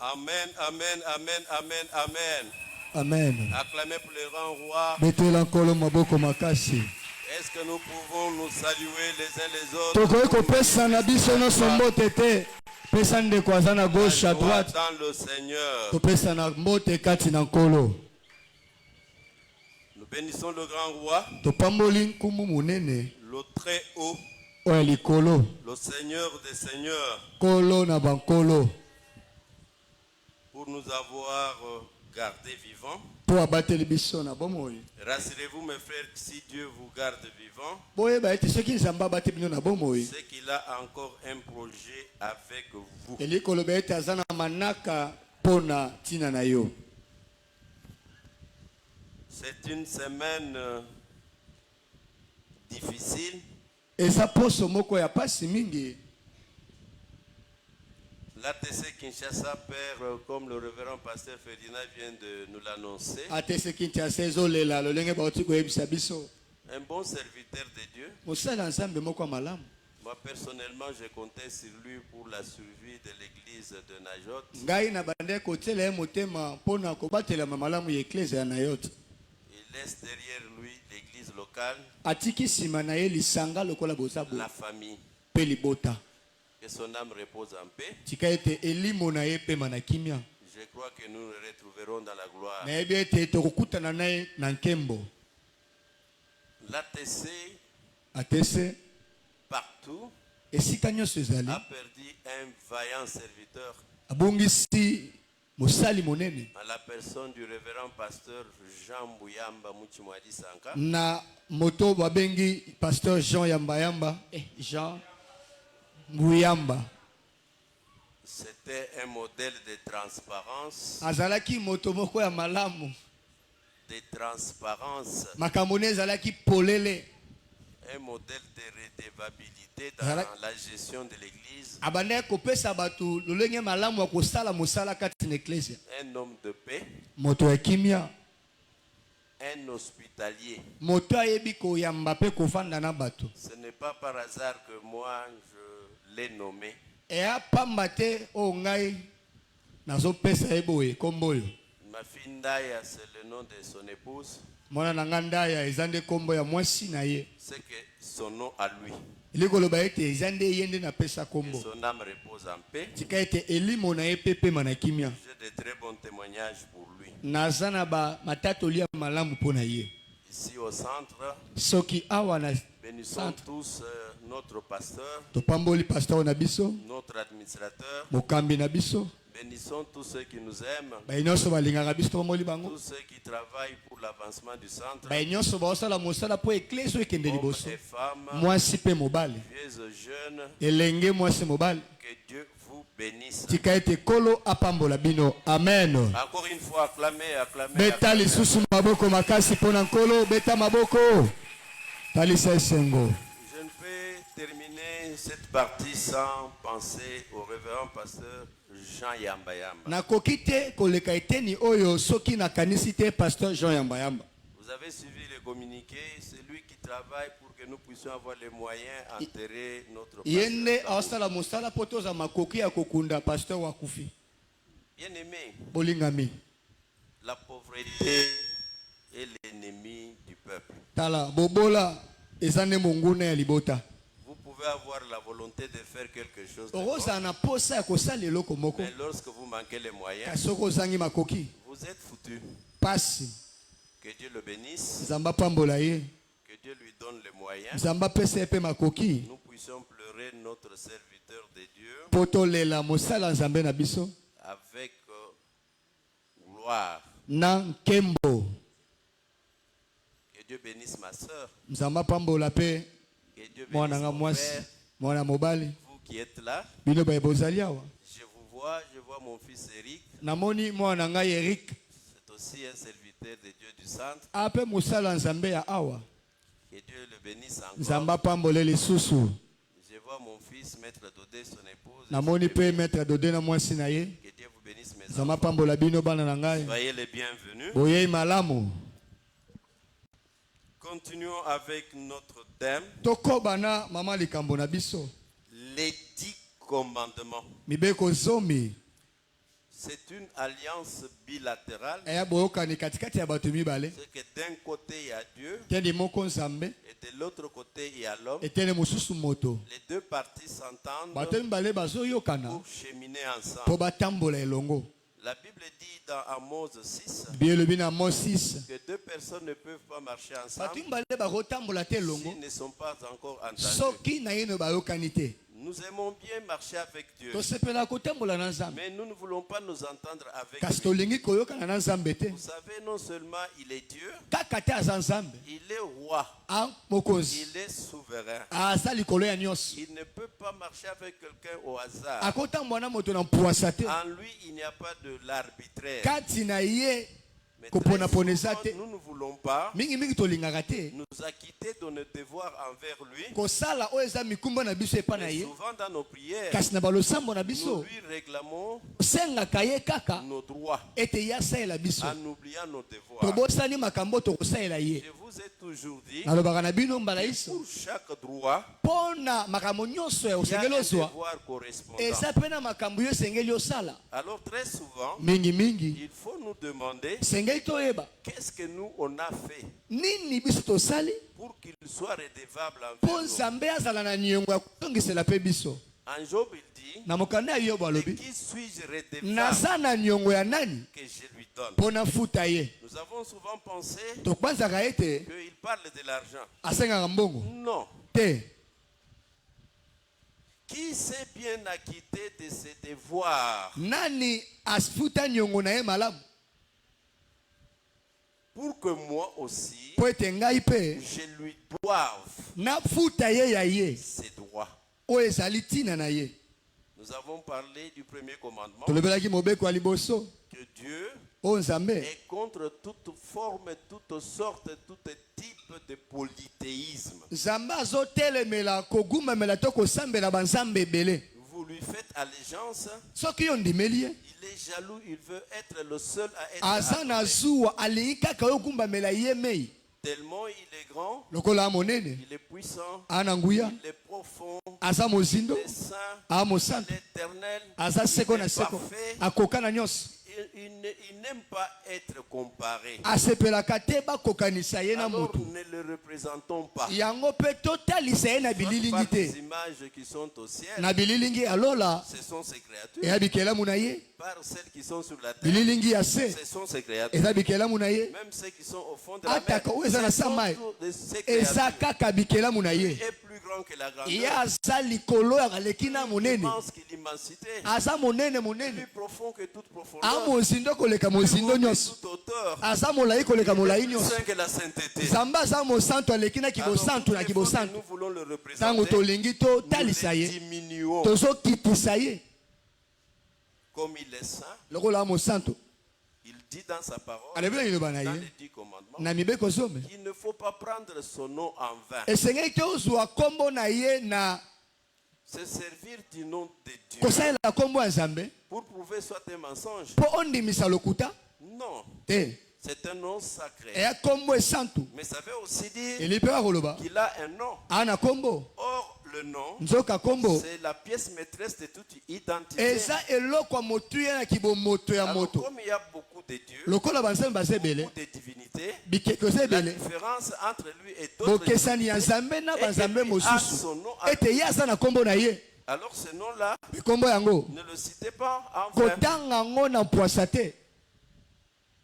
Amen, amen, amen, amen, amen. Amen. Acclamez pour le grand roi. Betela nkolo maboko makasi. Est-ce que nous pouvons nous saluer les uns les autres? Tokoki kopesa na biso nyonso mbote te. Pesa ndeko aza na gauche à droite. Dans le Seigneur. Topesa na mbote kati na nkolo. Nous bénissons le grand roi. Topamboli nkumu munene. Le très haut. Oyo likolo. Le Seigneur des seigneurs. Kolo na bankolo. Pour nous avoir gardés vivants. Po abateli biso na bomoi. Rassurez-vous mes frères, si Dieu vous garde vivants, boyeba ete soki nzambe abati bino na bomoi, c'est qu'il a encore un projet avec vous. elikoloba ete aza na manaka pona tina na yo. C'est une semaine difficile. Eza poso moko ya pasi mingi. L'ATC Kinshasa perd, comme le révérend pasteur Ferdinand vient de nous l'annoncer, ATC Kinshasa ezolela lolenge bauti koyebisa biso. un bon serviteur de Dieu. Mosala nzambe moko malamu. Moi personnellement, je comptais sur lui pour la survie de l'église de Najot. Ngai na bande kotela ye motema pona kobatela malamu ya eklezia ya Najot. Il laisse derrière lui l'église locale, Atiki sima na ye lisanga lokola bozabo. la famille. Pe libota. Que son âme repose en paix. Tika ete elimo na ye pe manakimia. Je crois que nous le retrouverons dans la gloire. Na yebi ete tokokutana naye na nkembo. L'ATC ATC partout esika nyonso ezali a perdu un vaillant serviteur abongisi mosali monene à la personne du révérend pasteur Jean Mbuyamba Muchimwadi Sanka. na moto babengi pasteur Jean Yamba Jean Mbuyamba. C'était un modèle de transparence. Azalaki moto moko ya malamu. De transparence. Makamone ezalaki polele. Un modèle de redevabilité dans la gestion de l'église. Abane kopesa batu lolenge malamu ya kosala mosala kati na eklezia. Un homme de paix. Moto ya kimia. Un hospitalier. Moto ayebi koyamba pe kofanda na batu. Ce n'est pas par hasard que moi je l'ai nommé. Et a pambate o ngai nazo pesa eboye komboyo. Ma fille Ndaya, c'est le nom de son épouse. Mwana na Ndaya ezande kombo ya mwasi na ye. C'est que son nom à lui. Ilikoloba ete ezande yende na pesa Que kombo. son âme repose en paix. Tika ete elimo na ye pepe manakimia. J'ai de très bons témoignages pour lui. Nazana ba matatoli ya malamu pona ye. Ici au centre, Soki awa na bénissons tous notre pasteur, topamboli pasteur na biso, notre administrateur. mokambi na biso. Bénissons tous ceux qui nous aiment, Bainyoso balingaka biso topamboli bango. tous ceux qui travaillent pour l'avancement du centre, Bainyoso baosala mosala po eklezio ekende hommes liboso. et femmes, Mwasi pe mobali. vieux et jeunes. Elenge mwasi mobali. Que Dieu vous bénisse. Tika ete kolo apambola bino. Amen. Encore une fois, acclamez, acclamez. Beta acclamez. lisusu maboko makasi pona nkolo. Beta maboko. Talisa esengo. Je ne peux terminer cette partie sans penser au révérend pasteur Jean Yamba Yamba. Nakoki te koleka eteni oyo soki nakanisi te pasteur Jean Yamba Yamba. Vous avez suivi le communiqué, c'est lui qui travaille pour que nous puissions avoir les moyens d'enterrer notre Yende pasteur. asala mosala poto za makoki ya kokunda pasteur wakufi. Bien aimé, Bolingami. la pauvreté est l'ennemi du peuple. Tala bobola ezane monguna ya libota. Vous pouvez avoir la volonté de faire quelque chose de Oroza bon, na posa ya kosala eloko moko. mais lorsque vous manquez les moyens, Kasoko zangi makoki. vous êtes foutu. Pasi. Que Dieu le bénisse, Zamba pambola ye. que Dieu lui donne les moyens. Zamba pesa pe makoki. Nous puissions pleurer notre serviteur de Dieu Poto lela mosala nzambe na biso. avec gloire. Na nkembo. Que Dieu bénisse ma soeur. Zamba pambola pe Que Dieu mwana bénisse nga mon mwasi. frère. Mwana mobali. Vous qui êtes là, Bino ba ebozali awa. je vois mon fils Eric. Namoni mwana nga Eric. C'est aussi un serviteur de Dieu du centre. Ape mosala nzambe ya awa. Que Dieu le bénisse encore. Nzamba pambole lisusu. Je vois mon fils, Maître Dodé, son épouse. Namoni pe maître Dodé na mwasi na ye. Que Dieu vous bénisse, mes Nzamba enfants. pambola bino bana na ngai. Soyez les bienvenus. Boyei malamu. Continuons avec notre thème, Tokoba na mama likambo na biso. les 10 commandements. Mibeko zomi. C'est une alliance bilatérale. eya boyokani katikati ya bato mibale C'est que d'un côté il y a Dieu tende moko nzambe et de l'autre côté il y a l'homme. etende mosusu moto Les deux parties s'entendent bato mibale bazoyokana pour cheminer ensemble. mpo batambola elongo. La Bible dit dans Amos 6 Bible elobi na Amos 6 que deux personnes ne peuvent pas marcher bato ensemble mibale bakotambola te elongo s'ils ne sont pas encore entendus. soki na ye no bayokani te. Nous aimons bien marcher avec Dieu, tosepela kotambola na nzambe mais nous ne voulons pas nous entendre avec kasi lui. tolingi koyokana na nzambe te Vous savez, non seulement il est Dieu, kaka te aza nzambe il est roi, a mokonzi il est souverain. aza likolo ya nyonso Il ne peut pas marcher avec quelqu'un au hasard. akotambola na moto na mpwasa te En lui, il n'y a pas de l'arbitraire. kati na ye Mais très koponaponeza souvent, te nous ne voulons pas mingimingi tolingaka te nous acquitter de nos devoirs envers lui. kosala oyo eza mikumba na biso epa na Mais ye souvent dans nos prières, kasi na balosambo na nous biso lui réclamons osengaka ye kaka nos droits ete ye asalela biso en oubliant nos devoirs. tobosani makambo tokosalela ye. Je vous ai toujours dit, nalobaka na bino mbala iso pour chaque droit, mpo na makambo nyonso ya il y a osengeli un ozwa devoir correspondant. eza mpe na makambo yo esengeli osala. Alors très souvent, mingimingi il faut nous demander esengeli toyeba qu'est-ce que nous on a fait nini biso tosali pour qu'il soit redevable mpo envers nous. nzambe azala na niongo ya kotongisela mpe biso. En Job, il dit, na mokanda ya yobo de alobi qui suis-je redevable naza na niongo ya nani que je lui donne? mpo nafuta ye. Nous avons souvent pensé tokwanzaka ete qu'il parle de l'argent. asengaka mbongo Non. te. Qui s'est bien acquitté de ses devoirs nani afuta niongo na ye malamu pour que moi aussi, mpo ete ngai mpe je lui doive nafuta ye ya ye ses droits? oyo ezali ntina na ye. Nous avons parlé du premier commandement, tolobelaki mobeko ya liboso que Dieu oyo nzambe est contre toute forme, toute sorte, tout type de polythéisme. nzambe azotelemela kogumamela to kosambela banzambe ebele. Vous lui faites allégeance, soki yo ndimeli ye il est jaloux, il veut être le seul à être aza na adoré. zuwa alingi kaka oyo gumbamela ye mei Tellement il est grand, lokola amonene il est puissant, aa na nguya il est profond, aza mozindo il est saint, aa il mosantu est éternel, aza seko il na est seko parfait. akoka na nyonso. Il n'aime pas être comparé. asepelaka te bakokanisa ye na Alors motu ne le représentons pas. yango mpe totalisa ye na Soit bililingi par te. les images qui sont au ciel, na bililingi alola ce sont ses créatures. eya bikelamu na ye, Par celles qui sont sur la terre, bililingi ya se ce sont ses créatures. eza bikelamu na ye, Même ceux qui sont au fond de la mer, ataka oyo eza na ce sont sama ye tous ses eza créatures. kaka bikelamu na ye. Il est plus grand que la ye grandeur, aza likolo ya kaleki na monene, immense que l'immensité, aza monene plus monene, profond que toute profondeur, a mozindo koleka plus mozindo haut que nyonso, toute hauteur, aza molai koleka molai plus nyonso. saint que la sainteté. nzambe aza mosantu aleki na Alors, kibosantu toutes na les fois que kibosantu. nous voulons le ntango représenter, tolingi nous totalisa le ye diminuons. tozokitisa ye Comme il est saint, lokola ya mosantu il dit dans sa parole, alobela liloba na dans ye les 10 commandements, na mibeko some qu'il ne faut pas prendre son nom en vain. esengeli te ozwa kombo na ye na Se servir du nom de Dieu kosalela kombo ya nzambe pour prouver soit un mensonge. mpo ondimisa lokuta Non, te. c'est un nom sacré. eya kombo esantu Mais ça veut aussi dire eli mpe bakoloba qu'il a un nom. aa na kombo Or, le nom, nzoka kombo c'est la pièce maîtresse de toute identité. eza eloko ya motuya na kibomoto ya Alors, moto. comme il y a beaucoup de dieux, lokola banzambe baza ebele beaucoup de divinités, bikeko eza la ebele différence entre lui et d'autres bokesani ya divinités nzambe na est que banzambe lui a mosusu son nom à ete ye aza na kombo na ye. Alors ce nom-là, mpe kombo yango ne le citez pas en vain. kotanga yango na mpwasa te.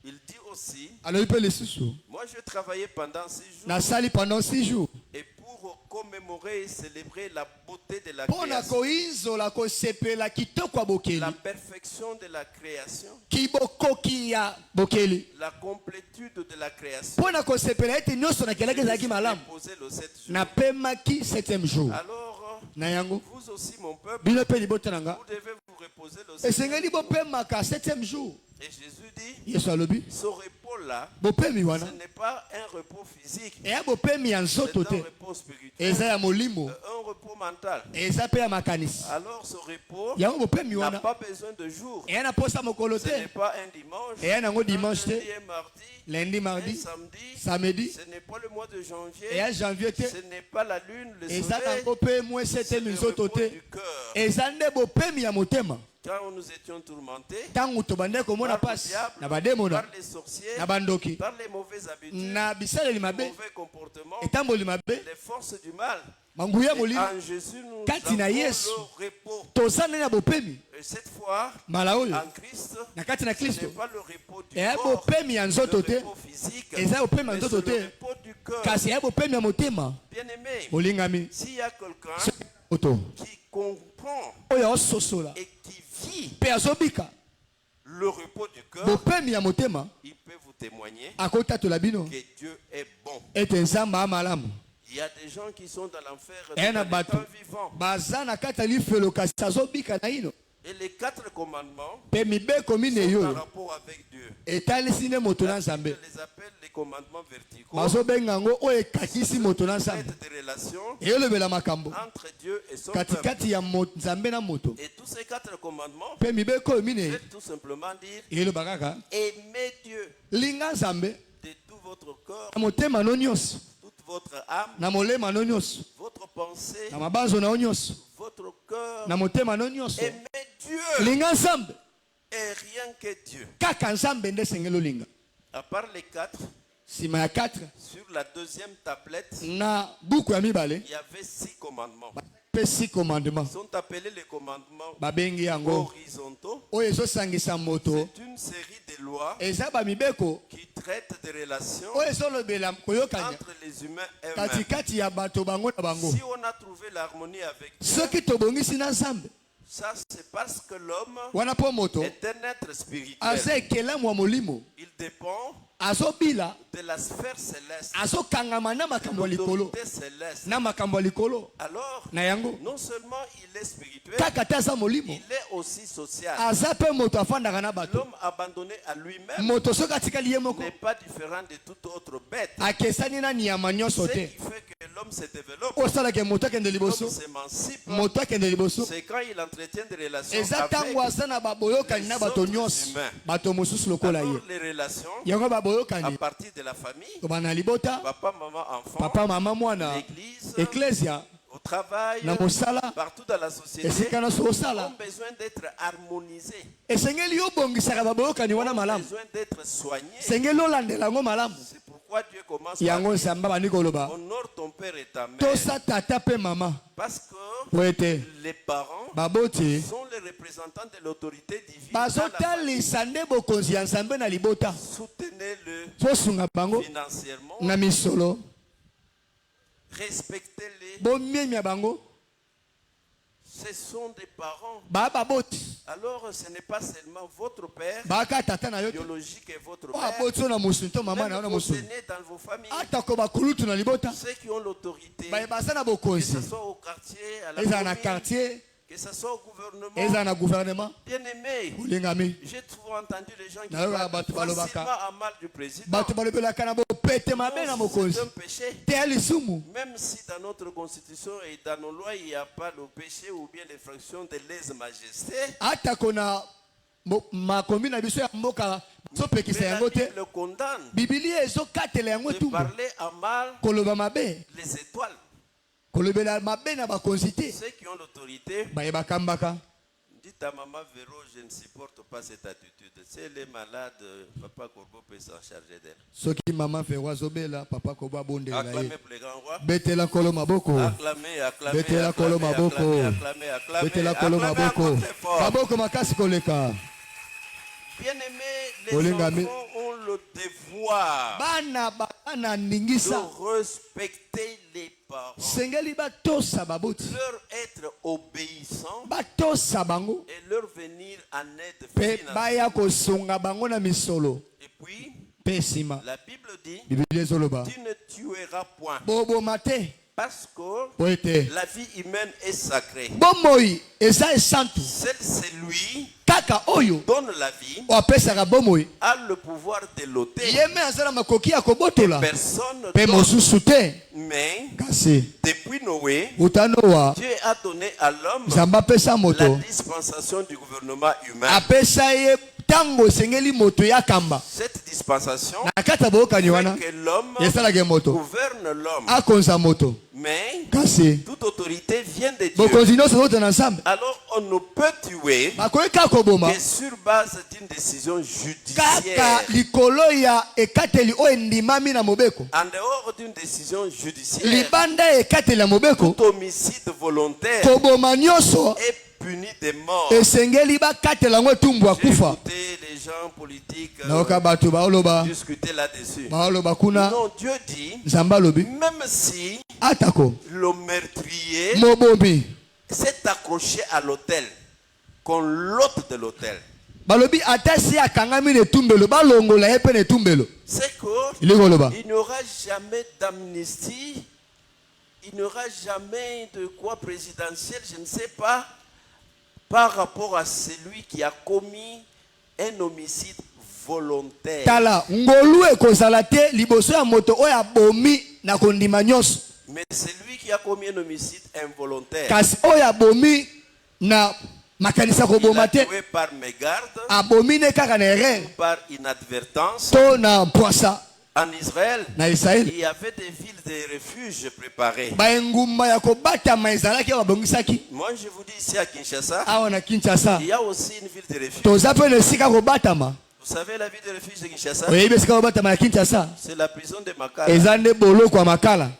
Il dit aussi, alobi mpe lisusu moi je travaillais pendant 6 jours nasali pendant 6 jours et pour commémorer et célébrer la beauté de la mpo na création, koyinzola kosepela kitoko ya bokeli, la perfection de la création, kibokoki ya bokeli, la complétude de la création. mpo na kosepela ete nyonso nakelaki ezalaki Je malamu, posé le 7 jours. napemaki 7e jour. Alors, na yango vous aussi, mon peuple, bino mpe libota na nga vous devez vous reposer le 7 esengeli jours. bopemaka 7e jour. Et Jésus dit, yesu alobi ce repos-là, bopemi ce wana n'est pas un repos physique, eya bopemi ya c'est nzoto un te, repos spirituel, eza ya molimo, un repos mental. eza mpe ya makanisi. Alors ce repos yango bopemi n'a wana pas besoin de jour. eya na posa mokolo Ce te, n'est pas un dimanche, eya nango dimanche un te, lundi et mardi, lundi un mardi samedi. samedi, Ce n'est pas le mois de janvier, eya janvier te, ce n'est pas la lune, le eza soleil, nango mpe mwe c'est setemi le nzoto repos te, du cœur. eza nde bopemi ya motema. Quand nous étions tourmentés tangu tobande komona par le pasi diable, na bademona par les sorciers, na bandoki par les mauvaises habitudes, na bisaleli les mabe mauvais comportements, etamboli mabe les forces du mal. manguya Et molimo en Jésus, nous Kati avons na Yesu. le repos. tozana na bopemi Et cette fois, mala oyo en Christ, na kati na ce n'est Kristo pas le repos du eya corps, bopemi ya le nzoto te repos physique, eza bopemi ya mais nzoto c'est le te repos du cœur. kasi eya bopemi ya motema Bien-aimé, molingami s'il y a quelqu'un oto qui comprend oyo aososola et qui vit mpe azobika le repos du cœur, bopemi ya motema il peut vous témoigner akotatola bino que Dieu est bon. ete nzambe amalamu Il y a des gens qui sont dans l'enfer eya na dans les bato temps vivants. baza na kati ya lifelo kasi azobika na ino Et les 4 commandements mpe mibeko mine sont en oyo rapport avec Dieu. etalisi nde moto na La nzambe Bible les appelle les commandements verticaux. bazobenga yango oyo ekatisi moto na nzambe Traite des relations eyolobela makambo entre Dieu et son peuple. katikati ya nzambe na moto Et tous ces 4 commandements mpe mibeko oyo mine veulent tout simplement dire eyoloba kaka aimez Dieu linga nzambe de tout votre corps, na motema no nyonso toute votre âme, na molema no nyonso votre pensée, na mabanzo na yo nyonso votre cœur. na motema no nyonso Aimez Dieu linga nzambe et rien que Dieu. kaka nzambe nde esengeli olinga À part les 4, nsima ya 4 sur la deuxième tablette, na buku ya mibale il y avait 6 commandements. mpe 6 commandement Ils sont appelés les commandements babengi yango horizontaux. oyo ezosangisa moto C'est une série de lois eza bamibeko qui traitent des relations oyo ezolobela koyokanya entre les humains eux-mêmes. katikati ya bato bango na bango Si on a trouvé l'harmonie avec Dieu, soki tobongisi na nzambe ça c'est parce que l'homme wana mpo moto est un être spirituel. aza ekelamu ya molimo Il dépend azobila de la sphère céleste, azokangama na de makambo ya likolo l'autorité céleste. na makambo ya likolo Alors, na yango non seulement il est spirituel, kaka te aza molimo il est aussi social. aza mpe moto afandaka na bato L'homme abandonné à lui-même moto soki atikali ye moko n'est pas différent de toute autre bête. akesani na nyama nyonso Ce te qui fait que l'homme se développe, osalaka moto akende l'homme liboso s'émancipe, moto akende liboso c'est quand il entretient des relations eza avec ntango aza na baboyokani na bato les nyonso humains. bato mosusu lokola Alors, ye les relations yango à baboyokani partir de la famille, toba na libota papa, maman, enfant, papa mama mwana l'église, eklesia au travail, na mosala partout dans la société, esika nyonso ont osala besoin d'être harmonisés, esengeli obongisaka baboyokani wana ont malamu besoin d'être soignés. esengeli olandela yango malamu C'est pourquoi Dieu commence par yango dire, nzambe abandi koloba honore ton père et ta mère. tosa tata mpe mama Parce que po ete les parents baboti sont les représentants de l'autorité divine. Dans la famille. bazotalisa nde bokonzi ya nzambe na libota Soutenez-le bosunga bango financièrement, na misolo respectez-les. bomiemia bango Ce sont des parents. baa baboti Alors ce n'est pas seulement votre père baaka tata na yo te biologique et votre oyo père. aboti oyo na mosuni to mama na yo Même na vos mosuni aînés dans vos familles, atako bakulutu na libota ceux qui ont l'autorité, baye baza na que bokonzi ce soit au quartier, à la ezala na commune, quartier que ce soit au gouvernement. ezala na gouvernement Bien-aimé, olingami j'ai souvent entendu les gens qui Na yo parlent bato balobaka. facilement à mal du président. bato balobelaka na bopete mabe na Non, mokonzi c'est un péché. te ya lisumu Même si dans notre constitution et dans nos lois, il n'y a pas le péché ou bien l'infraction de lèse-majesté, atako na makomi na biso ya mboka tozopekisa mais la yango te Bible condamne bibilia ezokatela yango de etumbu parler à mal koloba mabe les étoiles. kolobela mabe na bakonzi te Ceux qui ont l'autorité, baye bakambaka dites à maman Véro, je ne supporte pas cette attitude. Si elle est malade, Papa Corbeau peut s'en charger d'elle. soki mama fero azobela papa kobo abondela ye Acclamez pour les grands rois. betela nkolo maboko Acclamez, acclamez, betela nkolo acclamez, maboko acclamez, acclamez, acclamez, betela nkolo acclamez maboko encore très fort. maboko makasi koleka Bien-aimés, les Olingami. enfants ont le devoir bana bana ndingisa de respecter les parents, sengeli batosa baboti leur être obéissant batosa bango et leur venir en aide mpe financière. baya kosunga bango na misolo Et puis, mpe nsima la Bible dit, bibilia ezoloba tu ne tueras point. boboma te Parce que po ete la vie humaine est sacrée. bomoi eza esantu Seul celui kaka oyo qui donne la vie oyo apesaka bomoi a le pouvoir de l'ôter. ye me aza na makoki ya kobotola Personne mpe donne. mosusu te Mais kasi depuis Noé, uta noa Dieu a donné à l'homme nzambe apesa la moto dispensation du gouvernement humain. apesa ye tango sengeli moto ya kamba Cette dispensation na kata bokani wana fait que l'homme yesalaka moto gouverne l'homme. akonza moto Mais kasi toute autorité vient de Dieu. bokonzi nyonso ezota na nzambe Alors on ne peut tuer bakoki kaka koboma que sur base d'une décision kaka judiciaire. likolo ya ekateli oyo endimami na mobeko En dehors d'une décision judiciaire, libanda ya ekateli ya mobeko tout homicide volontaire koboma nyonso est puni de mort. esengeli bakatela yango etumbu ya J'ai kufa écouté les gens politiques nayoka bato baoloba discuter là-dessus. baoloba kuna Non, Dieu dit, nzambe alobi même si atako le meurtrier mobomi s'est accroché à l'autel, qu'on l'ôte de l'autel, balobi ata si akangami na etumbelo balongola ye mpe na etumbelo c'est ili koloba qu'il n'y aura jamais d'amnistie, il n'y aura jamais de quoi présidentiel, je ne sais pas, par rapport à celui qui a commis un homicide volontaire. tala ngolu ekozala te liboso ya moto oyo abomi na kondima nyonso Mais celui qui a commis un homicide involontaire, kasi oyo abomi na makanisa il koboma a te tué par mégarde, abomi ne kaka na erreur par inadvertance. to na mpwasa En Israël, na Israeli il y avait des villes de refuge préparées. baengumba ya kobatama ezalaki awa babongisaki Moi, je vous dis ici à Kinshasa, awa na Kinshasa il y a aussi une ville de refuge. toza mpe na esika kobatama Vous savez, la ville de refuge de Kinshasa, oyebi esika kobatama ya Kinshasa c'est la prison de Makala. eza nde boloko ya makala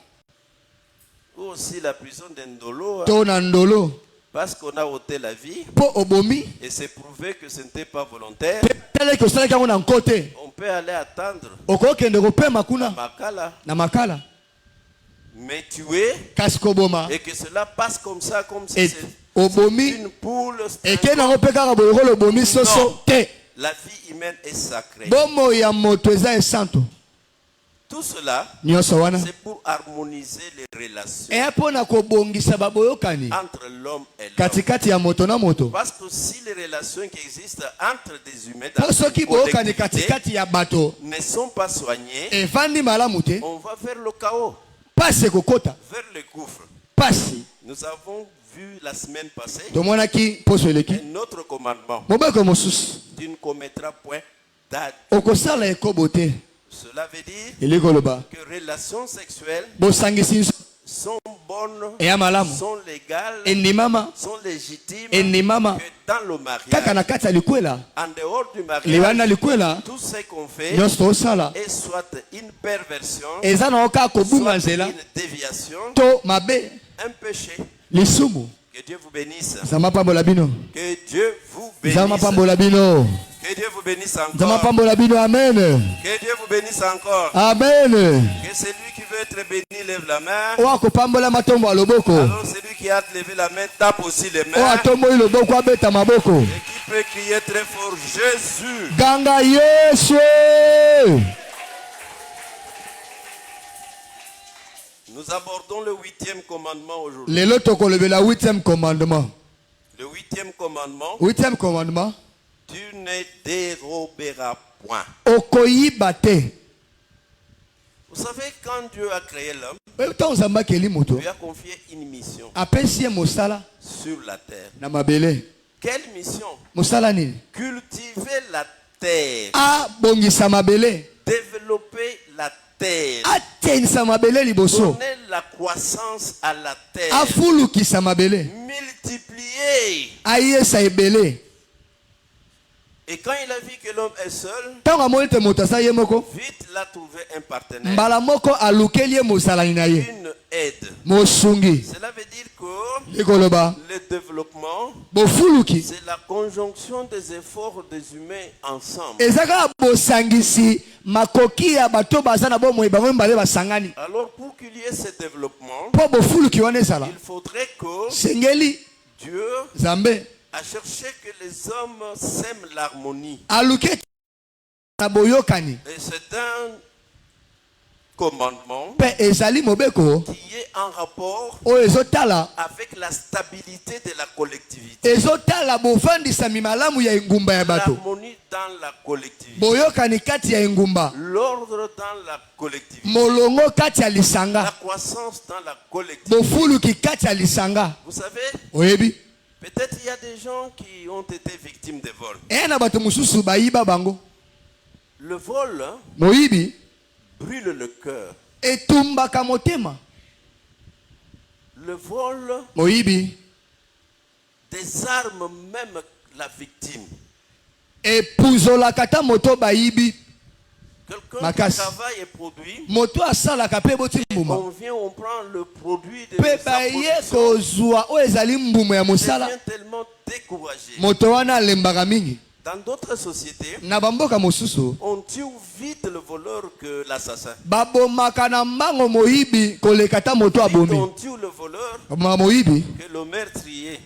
Ou aussi la prison d'Endolo. to na ndolo Parce qu'on a ôté la vie mpo obomi et c'est prouvé que ce n'était pas volontaire. mpe talaki osalaki yango na nko te On peut aller attendre okokende kopema kuna Makala, na makala mais tuer kasi koboma et que cela passe comme ça, comme si et c'est obomi une poule. eke nango mpe kaka boye lokola obomi soso te La vie humaine est sacrée. bomoi ya moto eza esanto Tout cela, nyonso wana c'est pour harmoniser les relations eya mpo na kobongisa baboyokani entre l'homme et l'homme. katikati ya moto na moto Parce que si les relations qui existent entre des humains dans mpo soki une boyokani collectivité katikati ya bato ne sont pas soignés, evandi malamu te on va vers le chaos, pasi ekokota vers le gouffre. pasi Nous avons vu la semaine passée tomonaki poso eleki un autre commandement. mobeko mosusu Tu ne commettras point d'adultère. okosala ekobo te Cela veut dire eli koloba que relations sexuelles bosangisi sont bonnes, eya malamu sont légales, endimama sont légitimes endimama que dans le kaka mariage. na kati ya likwela En dehors du libanda mariage, likwela tout ce qu'on fait nyonso tosala est soit une perversion, eza nango kaka kobunga soit nzela une déviation, to mabe un péché. lisumu Que Dieu vous bénisse. nzambe apambola bino Que Dieu vous nzambe bénisse. apambola bino Que Dieu vous bénisse nzambe encore. apambola bino amen Que Dieu vous bénisse encore. amen Que celui qui veut être béni lève la main. oyo akopambola matombo ya loboko Alors celui qui a levé la main tape aussi les oyo mains. atomboli loboko abeta maboko Et qui peut crier très fort Jésus. ganga yesu Nous abordons le 8e commandement aujourd'hui. lelo tokolobela 8e commandement Le 8e commandement, 8e commandement tu ne déroberas point. okoyiba te Vous savez, quand Dieu a créé l'homme, ntango nzambe akeli moto lui a confié une mission apesi ye mosala sur la terre. na mabele Quelle mission? mosala nini Cultiver la terre. abongisa mabele Développer la terre. atienisa mabele liboso Donner la croissance à la terre. afulukisa mabele Multiplier. ayesa ebele Et quand il a vu que l'homme est seul, ntango amoni te moto asa ye moko vite il a trouvé un partenaire. mbala moko alukeli ye mosalani na ye Une aide. mosungi Cela veut dire que ekoloba le développement, bofuluki c'est la conjonction des efforts des humains ensemble. eza kaka bosangisi makoki ya bato baza na bomoi bango mibale basangani Alors pour qu'il y ait ce développement, mpo bofuluki wana ezala il faudrait que sengeli Dieu nzambe a cherché que les hommes sèment l'harmonie. aluki na boyokani Et c'est un commandement mpe ezali mobeko qui est en rapport oyo ezotala avec la stabilité de la collectivité. ezotala bovandisami malamu ya engumba ya bato L'harmonie dans la collectivité. boyokani kati ya engumba L'ordre dans la collectivité. molongo kati ya La lisanga croissance dans la collectivité. bofuluki kati ya lisanga Vous savez, oyebi Peut-être il y a des gens qui ont été victimes de vol. Na bato mususu bayiba bango. Le vol Moyibi brûle le cœur. etumbaka motema. Le vol Moyibi désarme même la victime. epuzolaka ta moto bayibi. Quelqu'un Makasi. qui travaille et produit, Moto asalaka pe boti mbuma. on vient, on prend le produit de Pe sa baye production, kozwa o ezali mbuma ya on mosala. devient tellement découragé. Moto wana alembaka mingi. Dans d'autres sociétés, Na bamboka mosusu on tue vite le voleur que l'assassin. babomaka na mbango moyibi koleka ta moto Vite abomi. on tue le voleur Moyibi que le meurtrier.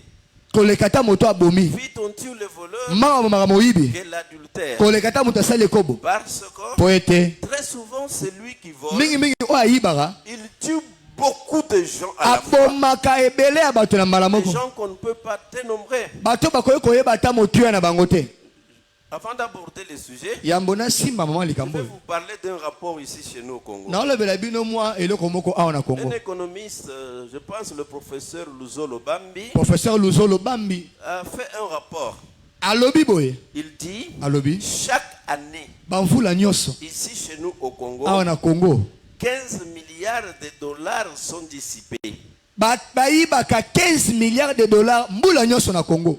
koleka ta moto abomi. Vite on tue le voleur Mbango bomaka moyibi que l'adultère. koleka ta moto asali ekobo. Parce que Po ete très souvent, c'est lui qui vole. mingi oyo ayibaka Il tue beaucoup de gens à la fois. abomaka ebele ya bato na mbala Des moko. gens qu'on ne peut pas dénombrer. Bato bakoki koyeba ata motuya na bango te. Avant d'aborder le sujet, Yambo na simba mama je likambo vais oyo. vous parler d'un rapport ici chez nous au Congo. naolobela bino mwa eloko moko awa na Congo. Un économiste, je pense le professeur Luzolo Bambi, Professeur Luzolo Bambi a fait un rapport. alobi boye. Il dit, Alobi chaque année, bamvula nyonso ici chez nous au Congo, awa na Congo 15 milliards de dollars sont dissipés. bayibaka 15 milliards de dollars mbula nyonso na Congo.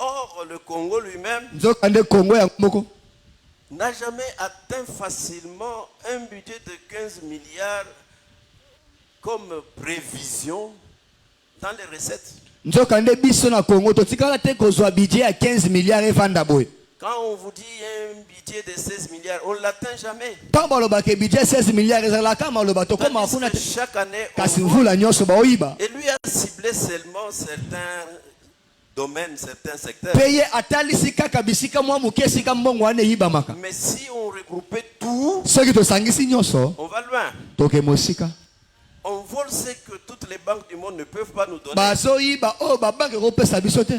Or, le Congo lui-même Nzoka nde Congo ya moko n'a jamais atteint facilement un budget de 15 milliards comme prévision dans les recettes. nzoka nde biso na Congo totikala te kozwa budget ya 15 milliards evanda boye. Quand on vous dit un budget de 16 milliards, on ne l'atteint jamais. Ntango balobaka budget 16 milliards ezalaka maloba tokoma Tandis kuna que te. chaque année, on Kasi voit- mvula nyonso baoyiba. et lui a ciblé seulement certains domaines, certains secteurs. Peye atalisi kaka bisika mwa muke esika mbongo wana eyibamaka. Mais si on regroupait tout, Soki tosangisi nyonso on va loin. toke mosika. On vole ce que toutes les banques du monde ne peuvent pas nous donner. Bazoyiba oyo babanke kopesa biso te.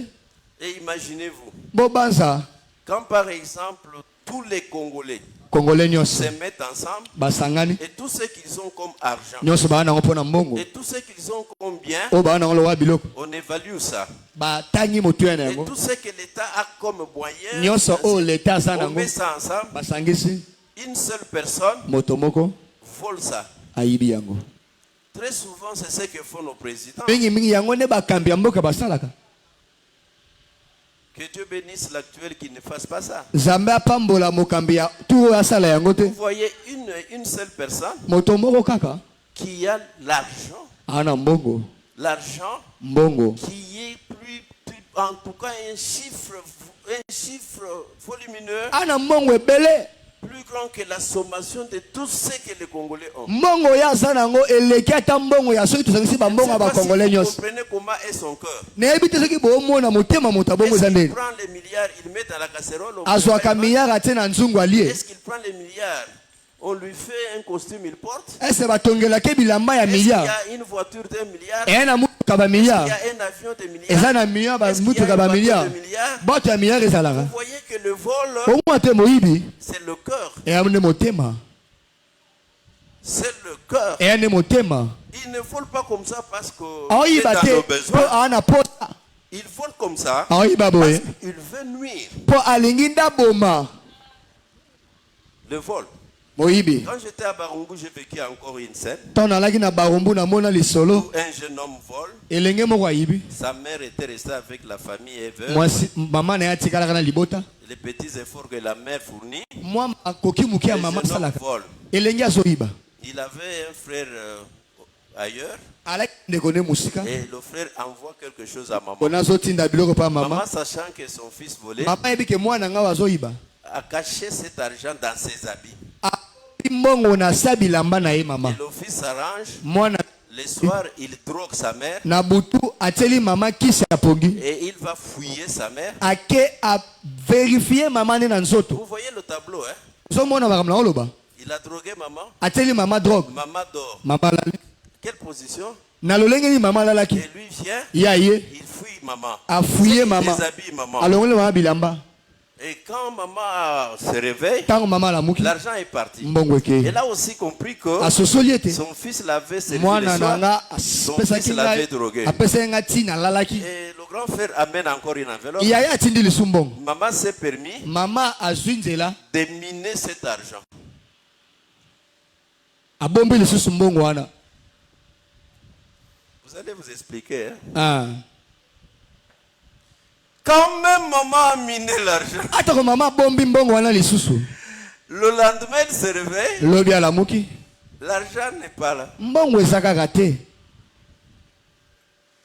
Et imaginez-vous, Bobanza quand par exemple tous les Congolais Congolais nyonso se mettent ensemble basangani et tout ce qu'ils ont comme argent nyonso baa nango mpona mbongo et tout ce qu'ils ont comme bien, oyo baa nango lokola biloko on évalue ça. batangi motuya na Et yango tout ce que l'État a comme moyen, nyonso oyo leta aza on nango met ça ensemble. basangisi Une seule personne moto moko vole ça. ayibi yango. Très souvent, c'est ce que font nos présidents. mingi yango nde bakambi ya mboka basalaka. Que Dieu bénisse l'actuel qui ne fasse pas ça. Nzambe apambola mokambi ya tu oyo asala yango te. Vous voyez une seule personne Moto moko kaka qui a l'argent, ana mbongo mbongo qui est en tout cas un chiffre volumineux, ana mbongo ebele. plus grand que la sommation de tout ce que les Congolais ont. Mbongo ya aza nango eleki ata mbongo ya soki tozangisi Je ne bambongo sais ya pas si bakongole vous nyonso. comprenez comment est son cœur. Nayebi te soki boomona motema moto abongo Est-ce eza qu'il ndeni. prend les milliards, il met dans la casserole? Azwaka milliard atie na nzungu alie. Est-ce qu'il prend les milliards? On lui fait un costume, il porte. Ese batongelaki bilamba ya Est-ce qu'il y milliard. a une voiture d'un milliard? Eya na mutuka ba Il y milliard. a un avion de milliards? Eza na milliard ba Est-ce qu'il y a mutuka une ba voiture milliard. de milliards? Bato ya milliard ezalaka. Vous voyez que le vol, Omwa te moyibi. c'est le cœur. Eya nde motema. C'est le cœur. Eya nde motema. Il ne vole pas comme ça parce que Aoyiba dans te nos po besoins. ana pota. Il vole comme ça Aoyiba parce boye. qu'il veut nuire. Po alingi ndaboma. Le vol. Moyibi. Quand j'étais à Barungu, j'ai vécu encore une scène Tant nalaki na barumbu na mona lisolo. où un jeune homme vole. Elenge moko ayibi. Sa mère était restée avec la famille et veuve. Mwasi mama na ya tikalaka na libota. Les petits efforts que la mère fournit, Mwa akoki muki ya le mama jeune homme salaka. vole. Elenge azoyiba. Il avait un frère ailleurs Alaki ndeko ne musika. et le frère envoie quelque chose à maman. Bona zotinda biloko pa mama. Maman, sachant que son fils volait, Mama yebi ke mwana nga wazoyiba. a caché cet argent dans ses habits. Mbongo na sabilamba na ye mama. Et le fils s'arrange. Mwana Le soir, il drogue sa mère na butu ateli mama kisi ya pongi. et il va fouiller sa mère. Ake a vérifier mama ne na nzoto. Vous voyez le tableau, hein? So mona bakamna oloba. Il a drogué maman. Ateli mama drogue. Maman dort. Mama lali. Quelle position? Na lolenge ni mama lalaki. Et lui vient, Ya ye il fouille maman. a fouiller Il mama. déshabille maman. Alongole mama bilamba. Et quand maman se réveille, Tango mama la muki. l'argent est parti. Mbongo eke. Elle a aussi compris que Asosoli ete. son fils l'avait servi le Mwana soir. nanga Son pesaki fils l'avait drogué. apesa nga tina lalaki. Et le grand frère amène encore une enveloppe. yaya atindi lisumbongo. Maman s'est permis Mama azwinzela de miner cet argent. abombi lisusu mbongo wana. Vous allez vous expliquer. Hein? Ah. Quand même maman a miné l'argent. Atako mama bombi mbongo wana lisusu. Le lendemain, elle se réveille. Lobi alamuki. L'argent n'est pas là. Mbongo ezaka te.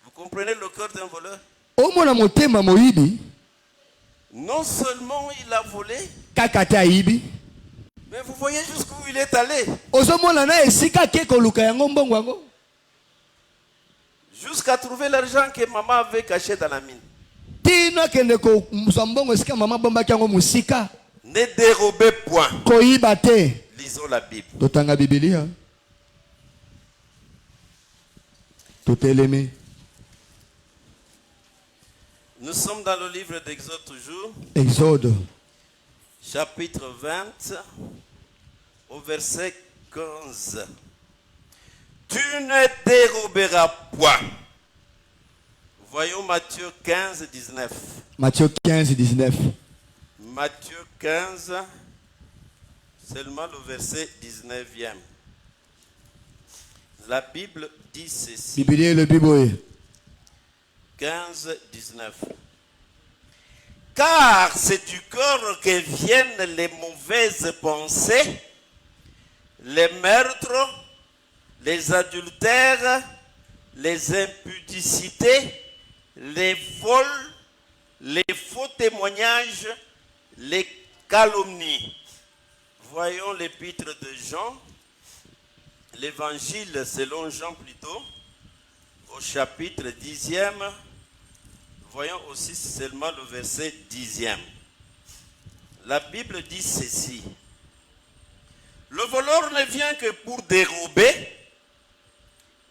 Vous comprenez le cœur d'un voleur? Omona motema moyibi. Non seulement il a volé, Kaka te ayibi. mais vous voyez jusqu'où il est allé. Ozomona na esika ke koluka yango mbongo yango. Jusqu'à trouver l'argent que maman avait caché dans la mine. Tino kende ko mbongo esika mama bombaki yango musika. Ne dérobez point. Koyiba te. Lisons la Bible. Totanga Biblia. Toteleme. Nous sommes dans le livre d'Exode toujours, Exode. chapitre 20, au verset 15. Tu ne déroberas point. Voyons Matthieu 15, 19. Matthieu 15, 19. Matthieu 15, seulement le verset 19e. La Bible dit ceci. Biblia le Bible. 15, 19. Car c'est du cœur que viennent les mauvaises pensées, les meurtres, les adultères, les impudicités, les vols, les faux témoignages, les calomnies. Voyons l'épître de Jean, l'évangile selon Jean plutôt, au chapitre 10e. Voyons aussi seulement le verset 10e. La Bible dit ceci. Le voleur ne vient que pour dérober,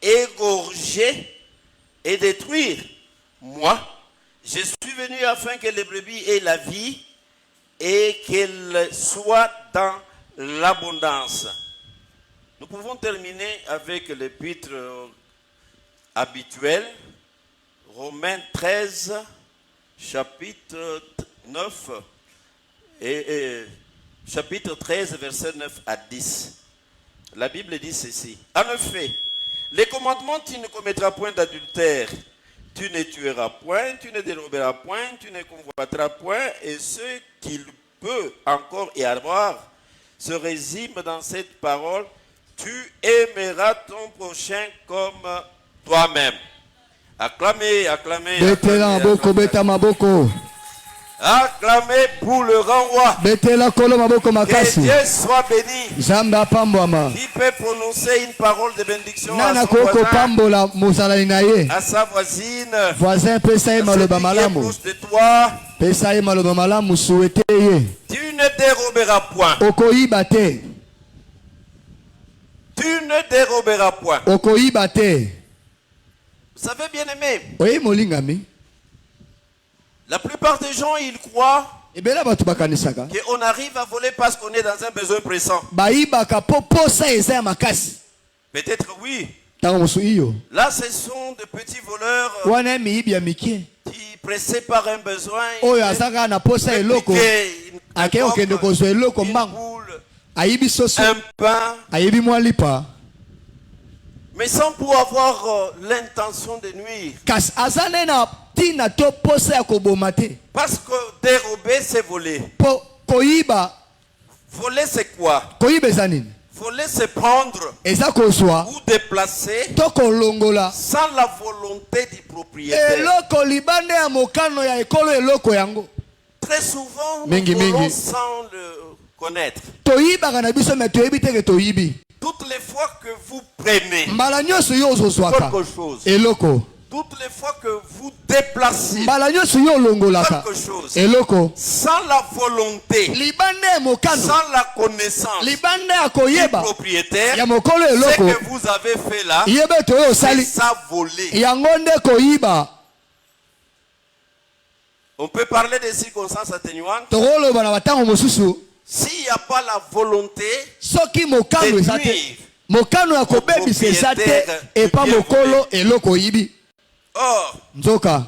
égorger et détruire. Moi, je suis venu afin que les brebis aient la vie et qu'elles soient dans l'abondance. Nous pouvons terminer avec l'épître habituel, Romains 13, chapitre 9, chapitre 13, verset 9 à 10. La Bible dit ceci. En effet, les commandements, tu ne commettras point d'adultère, tu ne tueras point, tu ne déroberas point, tu ne convoiteras point, et ce qu'il peut encore y avoir se résume dans cette parole, tu aimeras ton prochain comme toi-même. Acclamez, acclamez. Betela maboko, beta maboko. Acclamez pour le grand roi. Betela kolo maboko Que makasi. Dieu soit béni. Zamba pambwama. Qui peut prononcer une parole de bénédiction Nana à son koko voisin, pambola mozalani na ye. à sa voisine, Voisin pesa ye à maloba celui qui est malamu. proche de toi. Pesa ye maloba malamu souhaité ye. Tu ne déroberas point. Okoyiba te. Tu ne déroberas point. Okoyiba te. Vous savez, bien aimé, Oye molingami. la plupart des gens, ils croient Ebela batu bakanisaka. qu'on arrive à voler parce qu'on est dans un besoin pressant. Bayibaka po posa eza ya makasi. Peut-être oui. Tango musu iyo. Là, ce sont de petits voleurs Wana miyibi ya mikie. qui, pressés par un besoin, Oyo azaka na posa eloko. Ake okende kozwa eloko une mbango. boule, Ayibi soso. un pain, Ayibi mwa lipa. mais sans pour avoir l'intention de nuire. Kasi azane na tina to posa ya koboma te. Parce que dérober, c'est voler. Po koyiba. Voler, c'est quoi? Koyiba eza nini? Voler, c'est prendre Eza kozwa. ou déplacer To kolongola. sans la volonté du propriétaire. Eloko libande ya mokano ya ekolo eloko yango. Très souvent, nous Mingi, volons mingi. sans le connaître. Toyibaka na biso me toyebi te ke toyibi. Toutes les fois que vous prenez Mbala nyonso yo ozozwaka. quelque chose, Eloko. toutes les fois que vous déplacez Mbala nyonso yo olongolaka. quelque chose, Eloko. sans la volonté, Libande ya mokano. sans la connaissance Libande ya du koyeba. propriétaire, Ya mokolo ce eloko. que vous avez fait là, Yebe to yo c'est osali. ça voler. Yango nde koyiba. On peut parler des circonstances atténuantes. Tokoloba na batango mosusu. S'il n'y a pas la volonté Soki mokano de eza te. nuire, Mokano ya kobebisa eza te. Epa mokolo eloko yibi. or, Nzoka.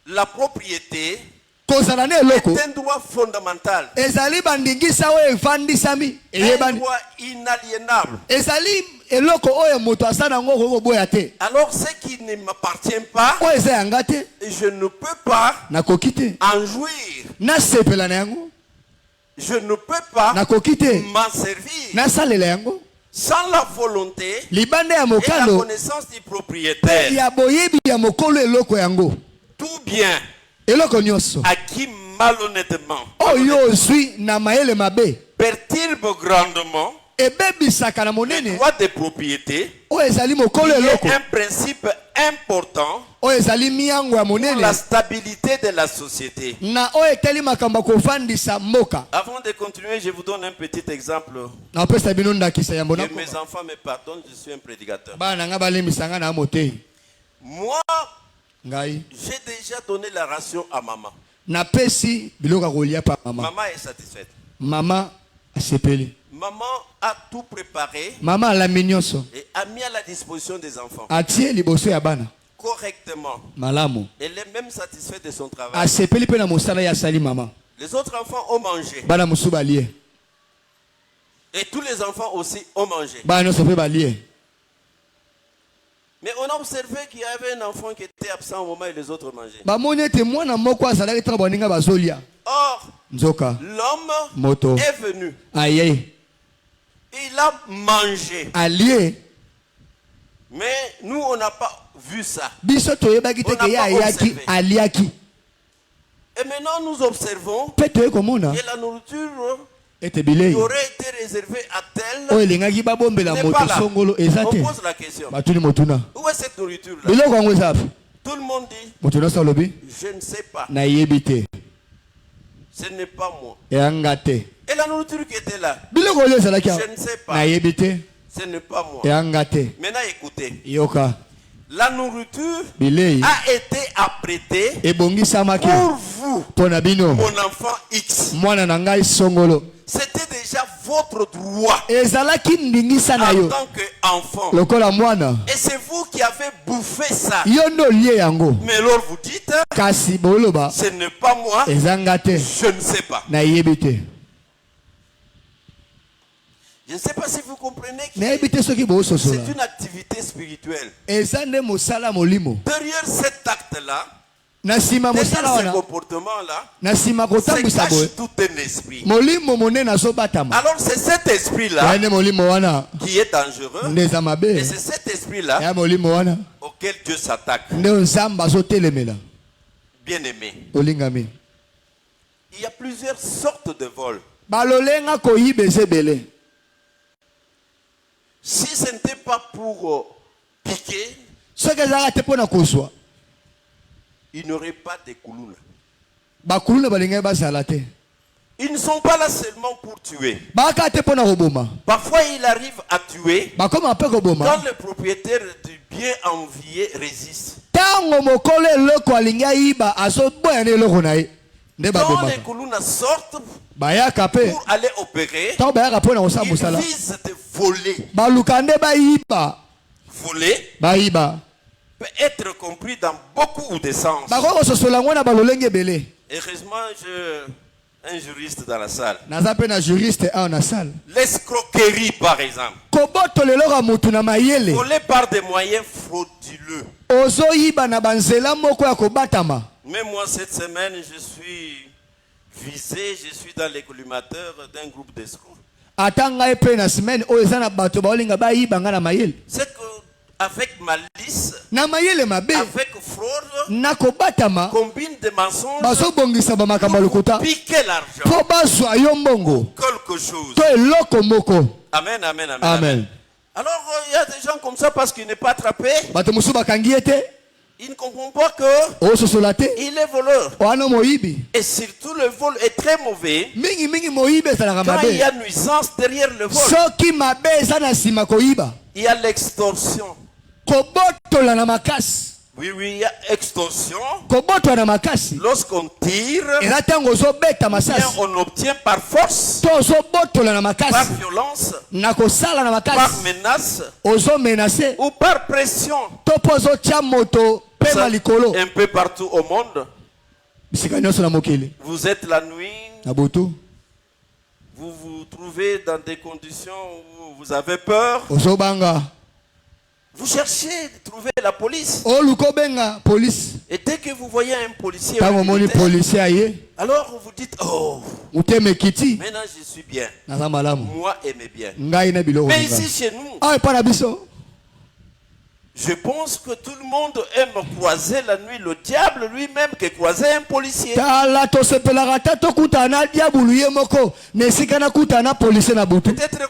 la propriété kozala na eloko est un droit fondamental. ezali bandingisa oyo efandisami Un eyebani droit inaliénable. ezali eloko oyo moto asala yango kokoboya te Alors ce qui ne m'appartient pas, oyo eza yanga te je ne peux pas nakoki te en jouir. nasepela na yango Je ne peux pas nakoki te m'en servir nasalela yango sans la volonté libanda ya et la mokalo connaissance du propriétaire. ya boyebi ya mokolo eloko yango Tout bien eloko nyonso acquis malhonnêtement oyo ozwi na mayele mabe perturbe grandement ebebisaka na le monene droit de propriété, oyo ezali mokolo qui eloko est un principe important oyo ezali miyango ya pour monene la stabilité de la société. na oyo etali makambo ya kofandisa mboka. Avant de continuer, je vous donne un petit exemple. napesa bino ndakisa yambo na Que mes enfants me pardonnent, je suis un prédicateur. bana na nga balembisa nga na motei Moi, ngai j'ai déjà donné la ration à maman. napesi biloko ya kolia pa mama Maman est satisfaite. mama asepeli Maman a tout préparé mama alami nyonso et a mis à la disposition des enfants atie liboso ya bana correctement. malamu Elle est même satisfaite de son travail. asepeli mpe na mosala ya asali mama Les autres enfants ont mangé. bana mosusu balie Et tous les enfants aussi ont mangé. bana nyonso mpe balie Mais on a observé qu'il y avait un enfant qui était absent au moment où les autres mangeaient. bamoni ete mwana moko azalaki ntango baninga bazolia Or, nzoka l'homme moto est venu. aye Il a mangé. alie Mais nous, on n'a pas vu ça. biso toyebaki te ke ye ayaki aliaki Et maintenant, nous observons mpe toye komona que la nourriture ete qui bilei aurait été réservée à tel oyo elingaki babombela n'est moto pas là. songolo eza On te pose la question. batuni motuna Où est cette nourriture-là? biloko yango eza api Tout le monde dit, moto nyonso alobi je ne sais pas. nayebi te Ce n'est pas moi. eyanga te Et la nourriture qui était là, biloko oyo ezalaki je ne sais pas. nayebi te Ce n'est pas moi. eyanga te Maintenant, écoutez. yoka La nourriture bilei a été apprêtée ebongisamaki pour vous, mpo na bino mon enfant X. mwana na ngai songolo C'était déjà votre droit ezalaki ndingisa na en yo tant qu'enfant. lokola mwana Et c'est vous qui avez bouffé ça. yo nde olie yango Mais alors vous dites, kasi boloba ce n'est pas moi, ezanga te je ne sais pas. nayebi te Je ne sais pas si vous comprenez que nayebi te soki boososola c'est une activité spirituelle. eza nde mosala molimo Derrière cet acte-là, na nsima mosala derrière ce wana comportement-là, na nsima se kotambwisa boye cache tout un esprit. molimo monene azobatama Alors c'est cet esprit-là ya nde molimo wana qui est dangereux. nde eza mabe Et c'est cet esprit-là ya molimo wana auquel Dieu s'attaque. nde nzambe azotelemela Bien-aimé, olingami il y a plusieurs sortes de vols. balolenga koyiba eza ebele Si ce n'était pas pour piquer, soki ezalaka te mpo na kozwa il n'y aurait pas de koulouna. bakuluna balingai bazala te Ils ne sont pas là seulement pour tuer. baka te mpo na koboma Parfois, il arrive à tuer bakoma mpe koboma quand le propriétaire du bien envié résiste. ntango mokolo eloko alingi ayiba azoboya na eloko na ye nde Quand les babomaka koulounas sortent bayaka mpe pour aller opérer, ntango bayaka mpo na kosala ils mosala visent de voler. baluka nde bayiba Voler bayiba peut être compris dans beaucoup de sens. bakoki kososola yango na balolenge ebele Heureusement, j'ai un juriste dans la salle. naza mpe na juriste awa na sale L'escroquerie, par exemple. kobotola eloko ya motu na mayele Voler par des moyens frauduleux. ozoyiba na banzela moko ya kobatama Mais moi, cette semaine, je suis visé, je suis dans les collimateurs d'un groupe d'escrocs. ata ngai mpe na semaine oyo eza na bato baolinga bayiba nga na mayele C'est qu'avec malice, na mayele mabe avec fraude, na kobatama combine des mensonges bazobongisa bamakambo ya lokuta piquer l'argent. mpo bazwa yo mbongo Quelque chose. to eloko moko Amen, amen, amen. amen Alors, il y a des gens comme ça parce qu'il n'est pas attrapé. bato mosusu bakangi ye te Il ne comprend pas qu'il ososola te est voleur. wana moyibi Et surtout, le vol est très mauvais mingimingi moyibi ezalaka quand il y mabe a nuisance derrière le vol. soki mabe eza na nsima koyiba Il y a l'extorsion. kobotola na makasi Oui, oui, il y a extorsion. kobotola na makasi Lorsqu'on tire, eza ntango ozobeta bien, masasi on obtient par force, to ozobotola na par makasi violence, na kosala na par makasi menace ozomenase ou par pression. to mpo ozotya moto pema likolo Un peu partout au monde, Vous êtes la nuit. Nabutu. Vous vous trouvez dans des conditions où vous avez peur. Ozobanga. Vous cherchez de trouver la police. Oh, lukobenga police. Et dès que vous voyez un policier, alors vous dites, oh, maintenant je suis bien. Moi, aimez bien. Mais ici chez nous, je pense que tout le monde aime croiser la nuit le diable lui-même que croiser un policier. Peut-être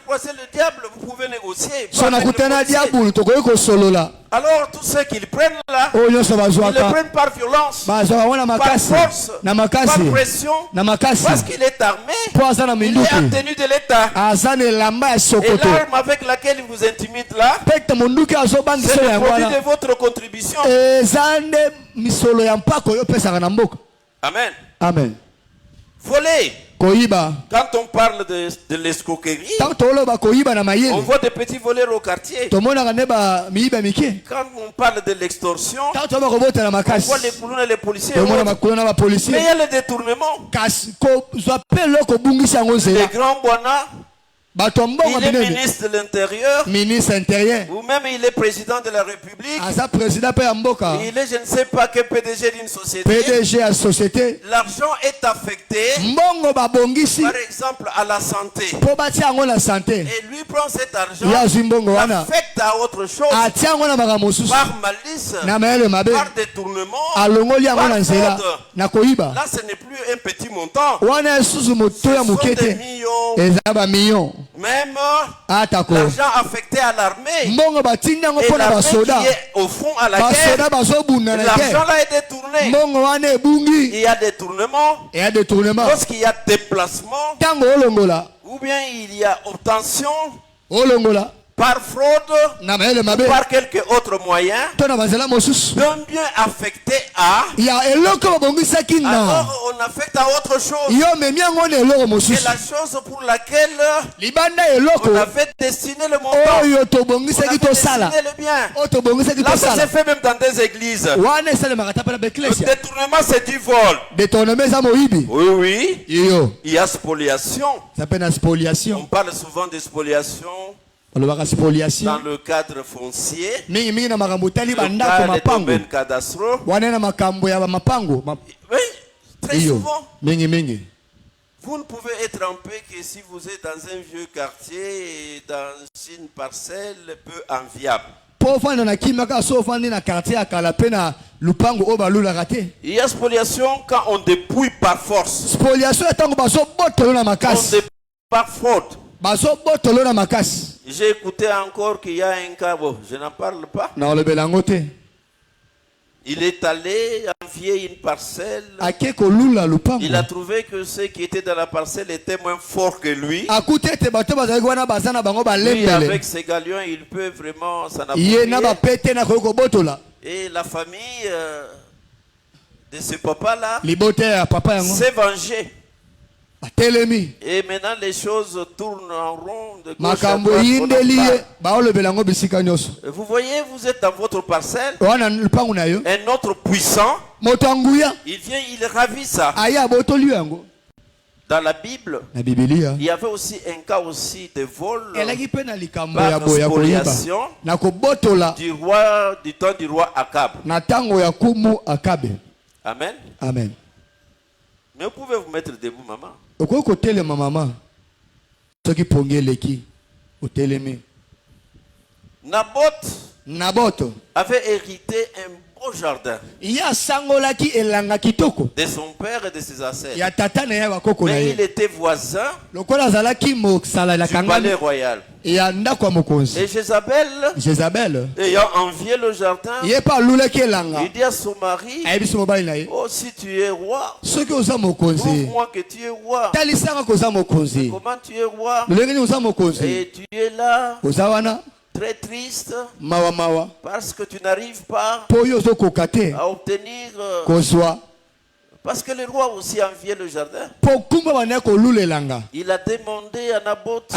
croiser le diable, vous pouvez négocier. Alors tous ceux qui le prennent là, ils le prennent par violence, par force, par pression, parce qu'il est armé, il est en tenue de l'État. Et l'arme avec laquelle il vous intimide là, c'est le produit de votre contribution. Amen. Amen. Voler. Quand on parle de l'escroquerie, on voit des petits voleurs au quartier. Quand on parle de l'extorsion, on voit les coulons et les policiers. Mais il y a le détournement. Les grands boinas, il est ministre de l'Intérieur, ou même il est président de la République, il est je ne sais pas quel PDG d'une société. L'argent est affecté par exemple à la santé, et lui prend cet argent, l'affecte à autre chose, par malice, par détournement, par fraude. Là ce n'est plus un petit montant, ce sont des millions. Même l'argent affecté à l'armée et l'armée qui est au fond à la guerre, l'argent là est détourné. Il y a détournement lorsqu'il y a déplacement, ou bien il y a obtention par fraude ou par quelque autre moyen d'un bien affecté à, alors on affecte à autre chose. Et la chose pour laquelle on avait destiné le montant, on avait destiné le bien. Là ça se fait même dans des églises. Le détournement c'est du vol. Oui. Il y a spoliation. On parle souvent de spoliation dans le cadre foncier, le cas des domaines cadastraux. Oui, très souvent. Vous ne pouvez être en paix que si vous êtes dans un vieux quartier et dans une parcelle peu enviable. Il y a spoliation quand on dépouille par force. On dépouille par faute. J'ai écouté encore qu'il y a un cas, je n'en parle pas. Il est allé envier une parcelle. Il a trouvé que ceux qui étaient dans la parcelle étaient moins forts que lui. Lui, avec ses galions, il peut vraiment s'en approprier. Et la famille de ce papa-là s'est vengée. Et maintenant les choses tournent en rond de gauche à droite. Vous voyez, vous êtes dans votre parcelle. Un autre puissant, il vient, il ravit ça. Dans la Bible, il y avait aussi un cas aussi de vol par spoliation du temps du roi Akab. Amen. Amen. Mais vous pouvez vous mettre debout, maman. Naboth avait hérité un beau jardin de son père et de ses ancêtres. Mais il était voisin du palais royal. Et Jézabel, ayant envié le jardin, il dit à son mari, oh, si tu es roi, prouve-moi que tu es roi. Mais comment tu es roi? Et tu es là très triste parce que tu n'arrives pas à obtenir, parce que le roi aussi a envié le jardin. Il a demandé à Naboth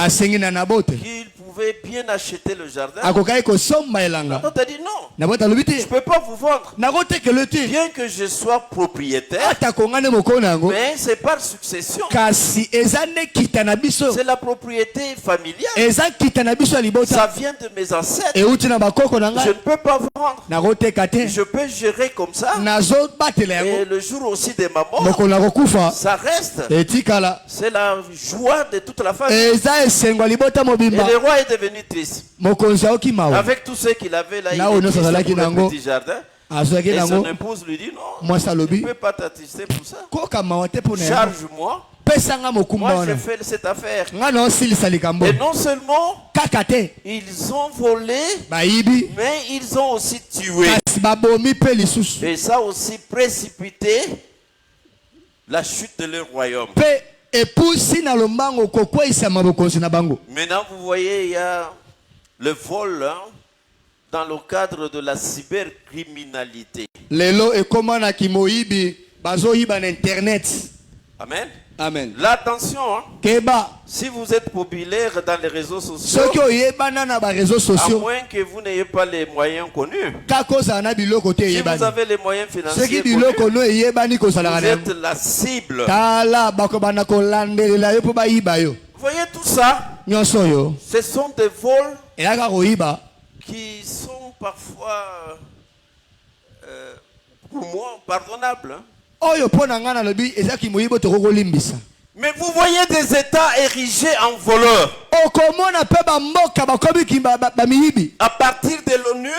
qu'il pouvait pouvez bien acheter le jardin. akokai kosomba elanga L'autre a dit non. na bota lobi Je te ne peux pas vous vendre. nakotekele te Bien que je sois propriétaire, ata kongane mokolo na yango mais c'est par succession. kasi eza nde kita na biso C'est la propriété familiale. eza kita na biso ya Ça libota vient de mes ancêtres. euti na bakoko na Je ngai ne peux pas vendre. nakoteka te Je peux gérer comme ça. nazobatela Et yango le jour aussi de ma mort, mokolo na kokufa ça reste. etikala C'est la joie de toute la famille. eza esengo ya libota Et mobimba le roi est devenu triste. mokonzi aoki mawa Avec tout ce qu'il avait là, il Là où est nous triste sommes allés pour nango. le petit jardin. azwaki Et son nango épouse lui dit non, mwasi je ne alobi peux pas t'attrister pour ça. koka mawa te mpona yango Charge-moi. pesanga mokumba Moi, je wana fais cette affaire. ngai naosilisa likambo Et non seulement kaka te ils ont volé, bayibi mais ils ont aussi tué. kasi babomi mpe lisusu Et ça a aussi précipité la chute de leur royaume. mpe epusi na lombango kokweyisama bokonzi na bango Maintenant, vous voyez, il y a le vol dans le cadre de la cybercriminalité. lelo ekomanaki moyibi bazoyiba na internet Amen. amen Là, attention, keba si vous êtes populaire dans les réseaux sociaux, soki oyebana na bareseau à sociaux moins que vous n'ayez pas les moyens connus, kaka ozala na biloko te si vous eyebani avez les moyens soki financiers biloko connus, no eyebani vous kozalaka na êtes yango la cible. tala bakobanda kolandelela yo mpo bayiba yo Vous voyez tout ça, nyonso oyo ce sont des vols eyaka koyiba qui sont parfois, pour moi, pardonnables. oyo mpo na ngai nalobi ezalaki moyibo tokokolimbisa Mais vous voyez des États érigés en voleurs. okomona mpe bamboka bakomi bamiyibi À partir de l'ONU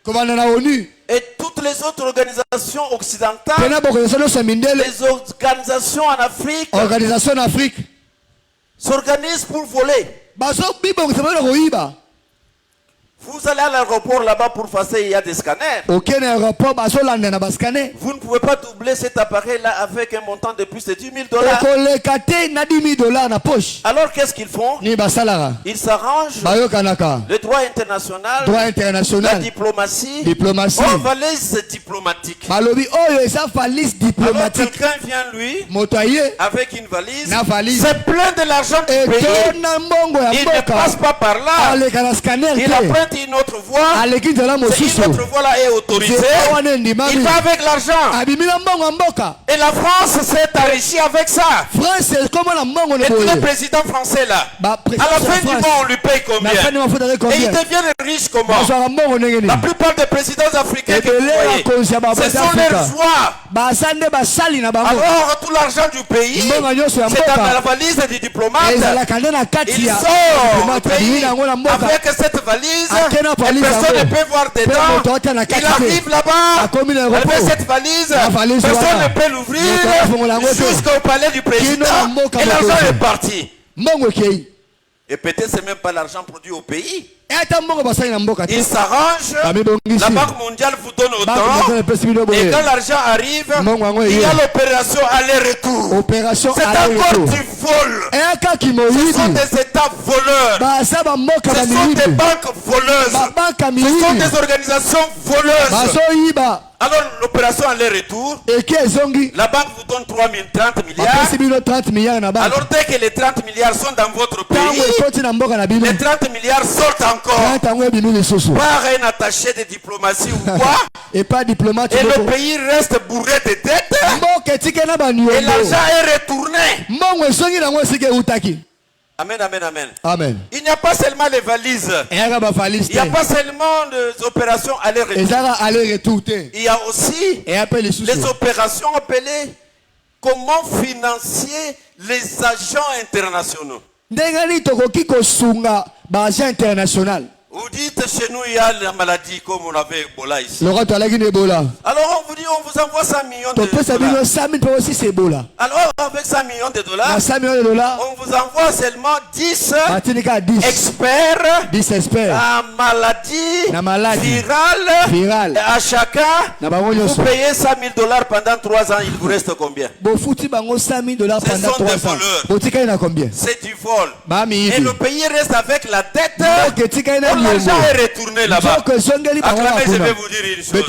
kobanda na onu et toutes les autres organisations occidentales, pena baorganisation nyonso ya mindele les organisations en Afrique organisation na afrique s'organisent pour voler. bazobibongisa bana koyiba Vous allez à l'aéroport là-bas pour passer, il y a des scanners. oke na aéroport bazolanda na baskane Vous ne pouvez pas doubler cet appareil-là avec un montant de plus de 10 000 $. okoleka te na 10 000 $ na poche Alors qu'est-ce qu'ils font? nini basalaka Ils s'arrangent. bayokanaka Le droit international, droit la international diplomatie, diplomatie valise diplomatique. balobi oyo eza valise Alors diplomatique quelqu'un vient lui moto aye avec une valise. na valise C'est plein de l'argent du pays. etona mbongo ya Il ne passe mboka pas par là. aleka na scanner Il te emprunte une autre voie. aleki nzela C'est mosusu une autre voie là est autorisée. nzela wana Il endimami va avec l'argent. abimi na mbongo ya mboka Et la France s'est enrichie avec ça. france ekoma na mbongo na Et boye le président français là, Ba- à la fin du mois, on lui paye na combien? fani mafutaki Et il combien devient riche comment? bazwaka mbongo ndenge La nini plupart des présidents africains que vous ebele voyez, bakonzi ya ce babota sont leurs afrika joies. baza nde basali na bango Alors tout l'argent du pays, mbongo nyonso ya c'est dans la mboka valise du diplomate. ezalaka nde na kati Il ya sort du diplomate abimi pays nango na mboka avec cette valise Akena et valise personne ne yango. peut voir Mpe dedans. moto ata na Il kati te arrive là-bas akomi na avec aéroport cette valise, La valise personne wana. ne peut l'ouvrir Moto afungola yango te. jusqu'au palais du président Kino na mboka et l'argent mokonzi. est parti. mbongo ekei Et peut-être c'est même pas l'argent produit au pays. ata mbongo basali na mboka te Il s'arrange, bamibongisi la Banque mondiale vous donne banke autant. mondiale epesi bino Et boye quand l'argent arrive, Mbongo yango il y eye. a l'opération aller-retour. opération C'est aller encore retour du vol. eyakaki Ce sont moyibi des États voleurs. baza bamboka Ce sont des bamiyibi banques voleuses. babanka Ce sont miyibi des organisations voleuses. bazoyiba Alors l'opération aller-retour, eke ezongi la banque vous donne 30 milliards. bapesi bino 30 milliards na banke Alors dès que les 30 milliards sont dans votre ntango pays, ekoti na mboka na bino les 30 milliards sortent encore ntango ebimi lisusu par un attaché de diplomatie ou quoi. epa diplomate Et le moko pays reste bourré de dettes. mboka etikali na Et baniongo l'argent est retourné. mbongo ezongi nango esika eutaki Amen, amen, amen. amen Il n'y a pas seulement les valises. eyaka bavalise Il n'y a te pas seulement des opérations aller-retour. ezaka aller retour te Il y a aussi eya mpe lisusu les opérations appelées comment financer les agents internationaux. ndenge nini tokoki kosunga baagent international Vous dites chez nous il y a la maladie comme on avait Ebola ici. loka toalaki na ebola Alors on vous dit on vous envoie 100 millions de topesa bino dollars. 100 000 mpe osisa ebola Alors avec 100 millions de na dollars, 100 millions de dollars on vous envoie seulement 10 batindi kaka 10 experts 10 experts en maladie na maladie virale. virale À chacun, na bango vous nyonso payez 100 000 dollars pendant 3 ans, il vous reste combien? bofuti bango 100 000 dollars Ce pendant sont des 3 ans voleurs. botikali na combien C'est du vol. Et bamiyibi le pays reste avec la dette. mboka etikali na Pour l'argent est retourné là-bas. Acclamez, je vais vous dire une chose.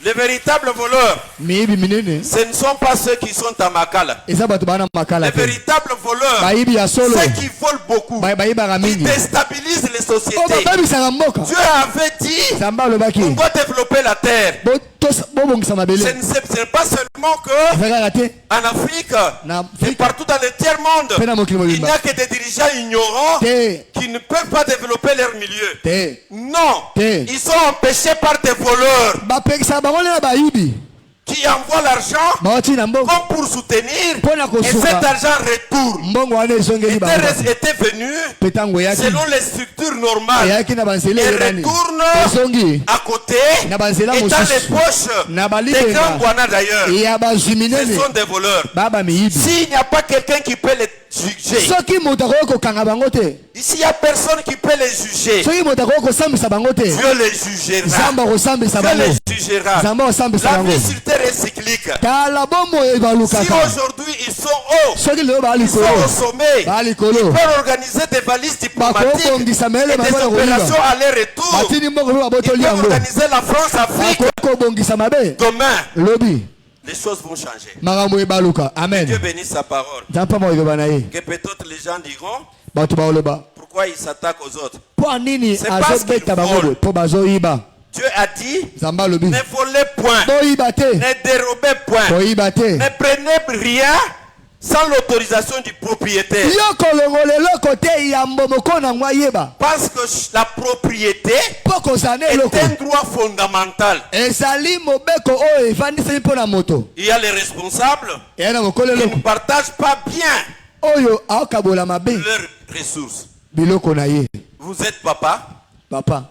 Les véritables voleurs, ce ne sont pas ceux qui sont à Makala. Les véritables voleurs, ceux qui volent beaucoup, qui déstabilisent les sociétés. Dieu avait dit, on doit développer la terre. Ce n'est pas seulement que en Afrique et partout dans le tiers-monde, il n'y a que des dirigeants ignorants qui ne peuvent pas développer leur milieu. Non, ils sont empêchés par des voleurs qui envoient l'argent comme pour soutenir, et cet argent retourne. Était venu selon les structures normales et retourne à côté et dans les poches des grands guanas d'ailleurs. Ce sont des voleurs. S'il n'y a pas quelqu'un qui peut les juger, ici il n'y a personne qui peut les juger, Dieu les jugera. Dieu les jugera. La vie sur terre est cyclique. Si aujourd'hui ils sont hauts, ils sont au sommet, ils peuvent organiser des valises diplomatiques et des opérations aller-retour. Ils peuvent organiser la France-Afrique. Demain, les choses vont changer. Amen. Dieu bénisse sa parole. Que peut-être les gens diront, pourquoi ils s'attaquent aux autres? C'est parce qu'ils volent. Dieu a dit, ne volez point, ne dérobez point, ne prenez rien sans l'autorisation du propriétaire. Parce que la propriété est un droit fondamental. Il y a les responsables qui ne partagent pas bien leurs ressources. Vous êtes papa.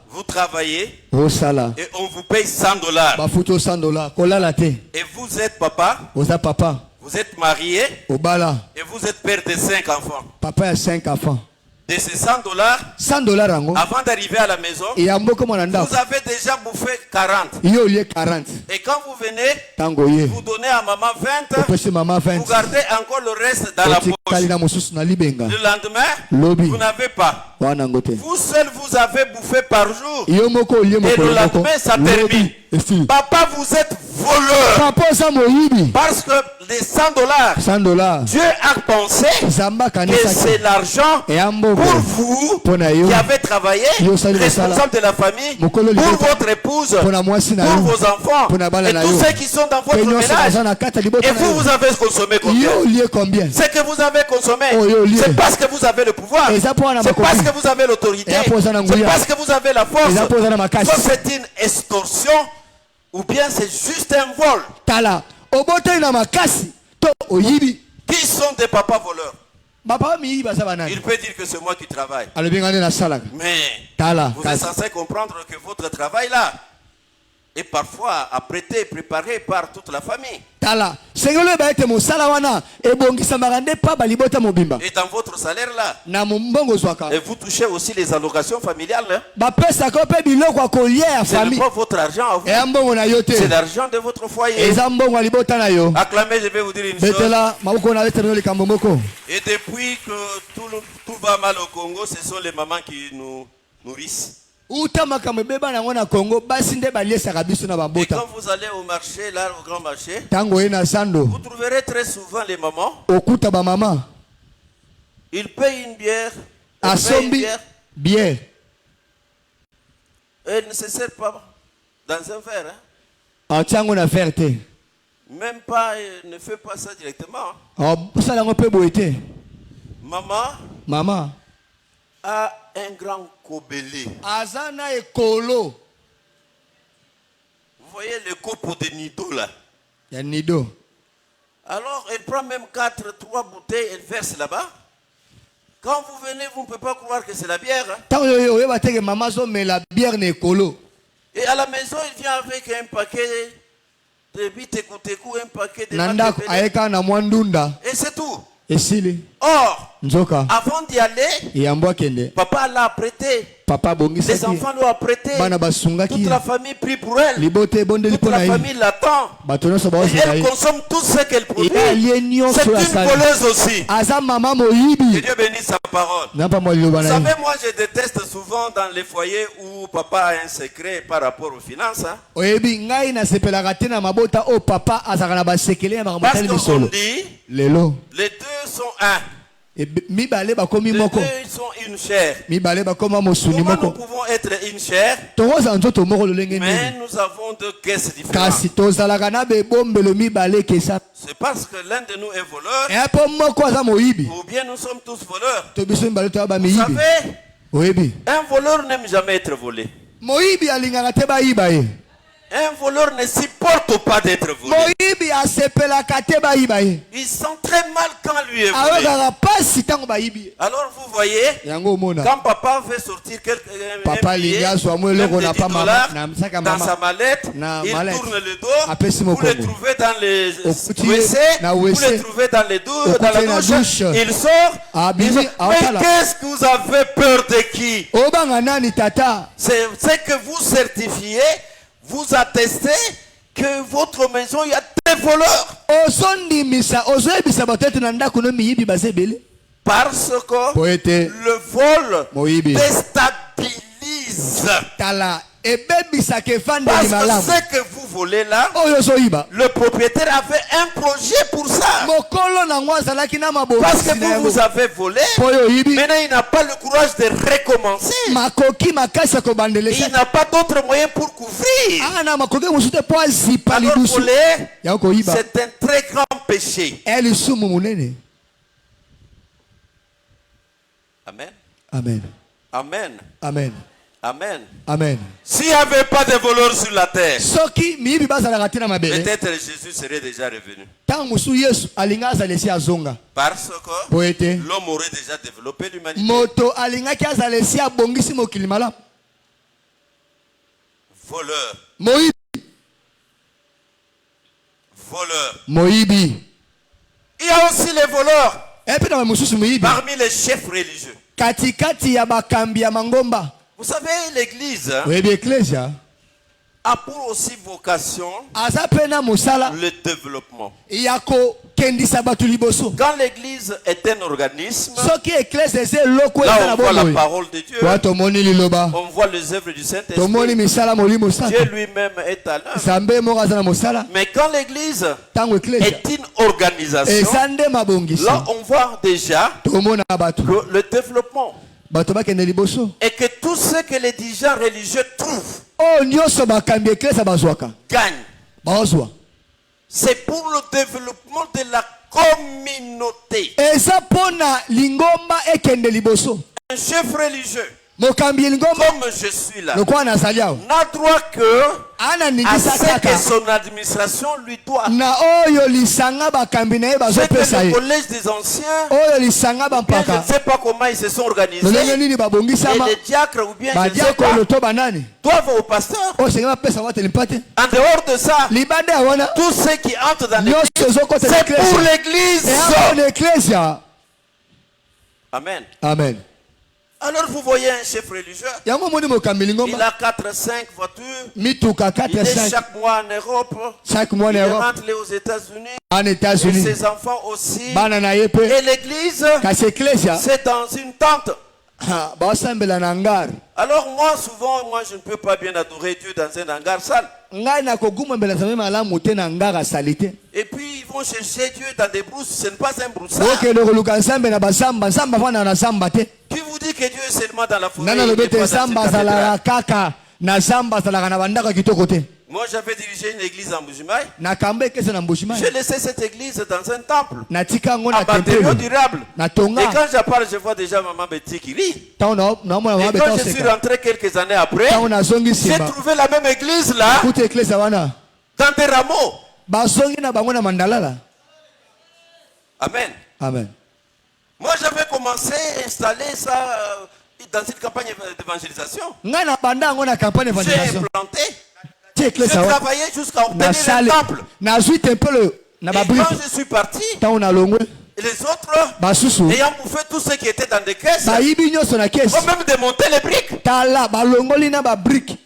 Vous travaillez et on vous paye $100. Et vous êtes papa. Vous êtes marié et vous êtes père de 5 enfants. Papa a 5 enfants. De ces $100, avant d'arriver à la maison, vous avez déjà bouffé 40. Et quand vous venez, vous donnez à maman 20, vous gardez encore le reste dans la poche. Le lendemain, vous n'avez pas. Vous seul, vous avez bouffé par jour. Et le lendemain, ça termine. Papa, vous êtes voleur. Parce que les $100, Dieu a pensé que c'est l'argent pour vous qui avez travaillé, responsable de la famille, pour votre épouse, pour vos enfants et tous ceux qui sont dans votre ménage. Et vous avez consommé combien? Ce que vous avez consommé, c'est parce que vous avez le pouvoir, c'est parce que vous avez l'autorité, c'est parce que vous avez la force. Ça, c'est une extorsion ou bien c'est juste un vol. Qui sont des papas voleurs? Il peut dire que c'est moi qui travaille. Mais vous êtes censé comprendre que votre travail là est parfois apprêté et préparé par toute la famille. Et dans votre salaire là, et vous touchez aussi les allocations familiales. Ce n'est pas votre argent à vous, c'est l'argent de votre foyer. Acclamez, je vais vous dire une chose. Et depuis que tout va mal au Congo, ce sont les mamans qui nous nourrissent. Et quand vous allez au marché, là, au grand marché, vous trouverez très souvent les mamans. Ils payent une bière. Et ils ne se servent pas dans un verre. Même pas, ne fait pas ça directement. Maman a un grand kobélé. Vous voyez le copeau de Nido là. Alors elle prend même 3 bouteilles, elle verse là-bas. Quand vous venez, vous ne pouvez pas croire que c'est la bière. Et à la maison, il vient avec un paquet de bitekou, un paquet de... Et c'est tout. Or, Nzoka. Avant d'y aller, Yambwa kende. papa l'a apprêté. Papa bongisa. Les enfants l'ont apprêté. Bana basungaki. Toute la famille prie pour elle. Libote bonde Toute la lipona famille l'attend. Batono Et sabaozi elle consomme tout ce qu'elle produit. C'est C'est une voleuse aussi. Aza mama Que moyibi. Dieu bénisse sa parole. Napa mo liloba Vous na. savez, moi je déteste souvent dans les foyers où papa a un secret par rapport aux finances. Hein. Oyebi ngai na sepelaka te na mabota o papa azaka na basekele ya makambo Parce tali qu'on misolo. dit, Lelo. les deux sont un. Mibale bakomi Les moko. deux sont une chair. Mibale bakoma mosuni Comment nous moko. pouvons être une chair, Tokoza nzoto moko lolenge mais nini. nous avons deux caisses différentes. Kasi tozalaka na bebombelo mibale kesa. C'est parce que l'un de nous est voleur, E po moko aza moyibi. ou bien nous sommes tous voleurs. To biso mibale to ba Vous miyibi. savez, Oyebi. un voleur n'aime jamais être volé. Moyibi alingaka te bayiba ye. Un voleur ne supporte pas d'être volé. Moyibi asepelaka te bayiba ye. Il sent très mal quand lui est volé. Ayokaka pasi ntango bayibi. Alors vous voyez, Yango omona. quand papa veut sortir Papa un billet, linga azwa mo même eloko de na 10 pa mama dollars, na msaka dans mama. sa mallette, Na il mallette. tourne le dos, Apesi vous le mokongo. trouvez dans les Okuti WC, na vous WC. le trouvez dans les douches, Okuti dans la na douche, douche. il sort, Ah, il bibi, sort. ah, Mais tala. qu'est-ce que vous avez peur de qui? Obanga nani tata. C'est que vous certifiez, vous attestez que votre maison, il y a des voleurs. Osondimisa ozoyebisa bato ete na ndako no miyibi baza ebele. Parce que Po ete le vol moyibi déstabilise. tala ebebisaka efandeli Parce que malamu. ce que vous volez là, Oyo ozoyiba. le propriétaire avait un projet pour ça. Mokolo nango azalaki na Parce mabongisi que na yango. vous avez volé. Po oyo oyibi. Maintenant, il n'a pas le courage de recommencer. Makoki makasi ya kobandelesa. Il n'a pas d'autre moyen pour couvrir. Ah na makoki mosusu te po azipa Alors, lidusu. voler, Yango koyiba. c'est un très grand péché. Elisumu munene. Amen. Amen. Amen. Amen. Amen. Amen. S'il n'y avait pas de voleurs sur la terre, Soki miyibi bazalaka te na mabele. peut-être Jésus serait déjà revenu. Ntango mosusu Yesu alinga azalesi azonga. Parce que Po ete l'homme aurait déjà développé l'humanité. moto alingaki azalesi abongisi mokili malamu. Voleur. Moyibi. Voleur. Moyibi. Il y a aussi les voleurs Epe na mosusu moyibi. parmi les chefs religieux. Katikati ya bakambi ya mangomba. Vous savez, l'église hein, Oyebi eklesia. a pour aussi vocation Aza pena mosala. le développement. Ya kokendisa bato liboso. Quand l'église est un organisme, Soki eklesia eze eloko eza là na on voit la bomoyi. parole de Dieu, Wa tomoni liloba. on voit les œuvres du Tomoni Saint-Esprit. misala molimo Dieu sata. lui-même est à l'œuvre. Zambe moko aza na mosala. Mais quand l'église Tango eklesia. est une organisation, Eza nde mabongisi. là on voit déjà Tomona bato. le développement. Bato bakende liboso. Et que tout ce que les dirigeants religieux trouvent Oh nyonso bakambi eklesia bazwaka. gagne. Bazwa. C'est pour le développement de la communauté. Eza pona lingomba ekende liboso. Un chef religieux, Mokambi lingomba comme je suis là, lokwa na zaliao. n'a droit que Ana à ningisa ce kaka. que son administration lui doit. Na oyo lisanga bakambi na ye C'est que bazopesa le ye. collège des anciens, Oyo lisanga bien, je bampaka. ne sais pas comment ils se sont organisés. Lolenge Et nini babongisama. les diacres ou bien je ne sais Badiakolo pas, to banani. doivent au pasteur. Oyo senga bapesa wate limpate. En dehors de ça, Libande ya wana. tous ceux qui entrent dans Nyonso l'église, ezokota c'est pour l'eklesia. l'église. Et apona eklesia. Amen. Amen. Alors vous voyez un chef religieux, Yango moni mokambi il lingomba. a 4-5 voitures, Mituka il est 4-5. chaque mois en Europe, Chaque mois il na Europe. rentre aux États-Unis, En et États-Unis. ses enfants aussi. Bana na ye pe. Et l'église, Kasi eklesia. c'est dans une tente. Basambela na hangar. Alors moi, souvent, je ne peux pas bien adorer Dieu dans un hangar sale. Ngai na kogumembela nzambe malamu te na hangar asali te. Et puis ils vont chercher Dieu dans des brousses, ce n'est pas un broussard. Okende koluka nzambe na basamba. Nzamba afanda na zamba te. Qui vous dit que Dieu est seulement dans la forêt? Nana il lobe n'est te pas dans zamba une cathédrale. azalaka kaka. Na zamba azalaka na bandaka kitoko te. Moi, j'avais dirigé une église en Bujumaï. Na kamba ekese na mbushima. J'ai laissé cette église dans un temple, Na tika ngo en na matériaux tempelo. durables. Na Et tonga. quand je parle, je vois déjà maman Betty qui rit. Tango na mwana Et wa quand beta je suis oseka. rentré quelques années après, Tango na zongi j'ai simba. trouvé la même église là, Kuta eklesia wana. dans des rameaux. Bazongi na bango na mandalala. Amen. Amen. Moi, j'avais commencé à installer ça dans une campagne d'évangélisation. Nga na banda ngo na campagne J'ai d'évangélisation. implanté. Ti Je eklesia wana. travaillais jusqu'à Na obtenir un sale. temple. Na zui tempelo na Et babrique. quand je suis parti, Tango na longwe. Et les autres, basusu ayant bouffé tout ce qui était dans des caisses, bayibi nyonso na kesi vont même démonter les briques. tala balongoli na babrike.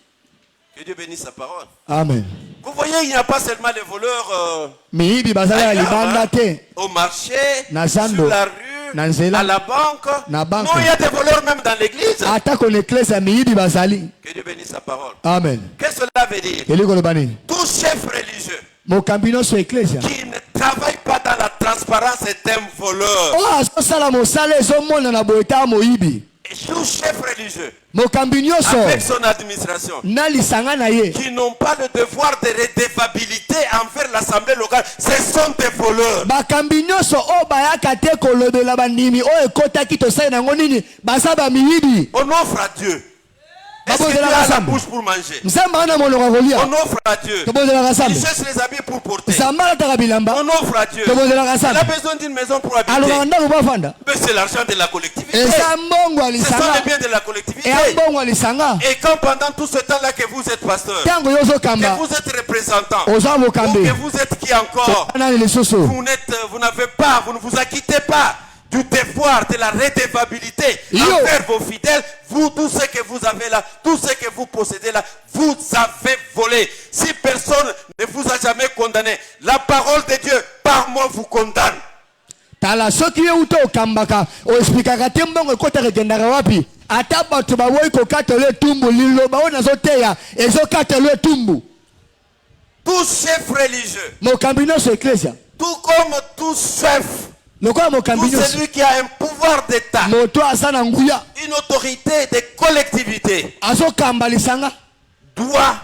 Que Dieu bénisse sa parole. Amen. Vous voyez, il n'y a pas seulement les voleurs miyibi bazala ya ailleurs, libanda te au marché, na zando, sur la rue, na nzela, à la banque. na banque. Non, il y a des voleurs même dans l'église. ata kona eklese ya miyibi bazali. Que Dieu bénisse sa parole. Amen. Qu'est-ce que cela veut dire? eli koloba nini? Tout chef religieux mokambi nyonso eklesia qui ne travaille pas dans la transparence est un voleur. oyo azosala mosala ezomonana boye ta moyibi. Et tout chef religieux mokambi nyonso avec son administration na lisanga na ye qui n'ont pas le devoir de redevabilité envers l'assemblée locale, ce sont des voleurs. bakambi nyonso oyo bayaka te kolobela bandimi oyo ekotaki tosali nango nini baza bamiyibi. On offre à Dieu. Est-ce que Dieu a la bouche pour manger? nzambe ana monoko kolia On offre à Dieu. tobozelaka Il nzambe. cherche les habits pour porter. nzambe alataka bilamba On offre à Dieu. tobozelaka Il a nzambe. besoin d'une maison pour habiter. alobaka ndako bafanda Mais c'est l'argent de la collectivité. eza mbongo ya Ce sont lisanga les biens de la collectivité. eya mbongo ya lisanga. Et quand pendant tout ce temps-là que vous êtes pasteur, ntango yo que ozokamba vous êtes représentant, oza ou mokambi que vous êtes qui encore, nani lisusu vous n'avez pas, vous ne vous acquittez pas du devoir de la redevabilité Yo. envers vos fidèles. Vous, tout ce que vous avez là, tout ce que vous possédez là, vous avez volé. Si personne ne vous a jamais condamné, la parole de Dieu par moi vous condamne. tala soki ye uta okambaka oexplikaka te mbongo ekotaka ekendaka wapi ata bato bawoyi kokatela etumbu liloba oyo nazoteya ezokatela etumbu. Tout chef religieux, mokambi nyonso eklesia tout comme tout chef, lokola mokambi tout nyonso celui qui a un pouvoir d'État, moto aza na nguya une autorité de collectivité, azokamba lisanga doit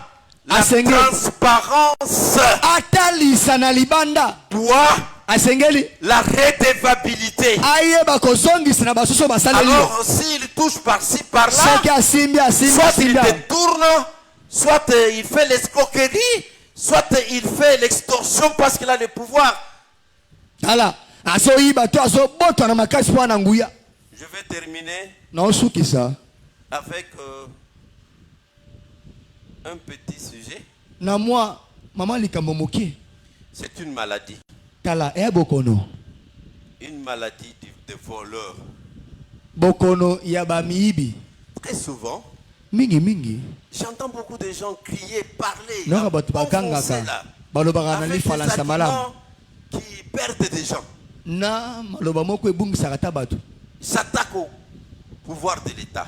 la Asenge. transparence, atalisa na libanda doit asengeli la redevabilité. ayeba kozongisa na basusu basaleli yo. Alors s'il touche par-ci par-là, soki asimbi asimbi soit il asimbi détourne, soit il fait l'escroquerie, soit il fait l'extorsion parce qu'il a le pouvoir. tala azoyiba to azobotwa na makasi mpo na nguya. Je vais terminer naosukisa avec un petit sujet. na mwa mama likambo mokie C'est une maladie. tala eya bokono Une maladie de voleur. bokono ya bamiyibi Très souvent, mingi j'entends beaucoup de gens crier, parler, noka bato enfoncer bakangaka là, balobaka na avec des lifalansa malamu arguments qui perdent des gens. na maloba moko ebungisaka ta bato S'attaquent au pouvoir de l'État.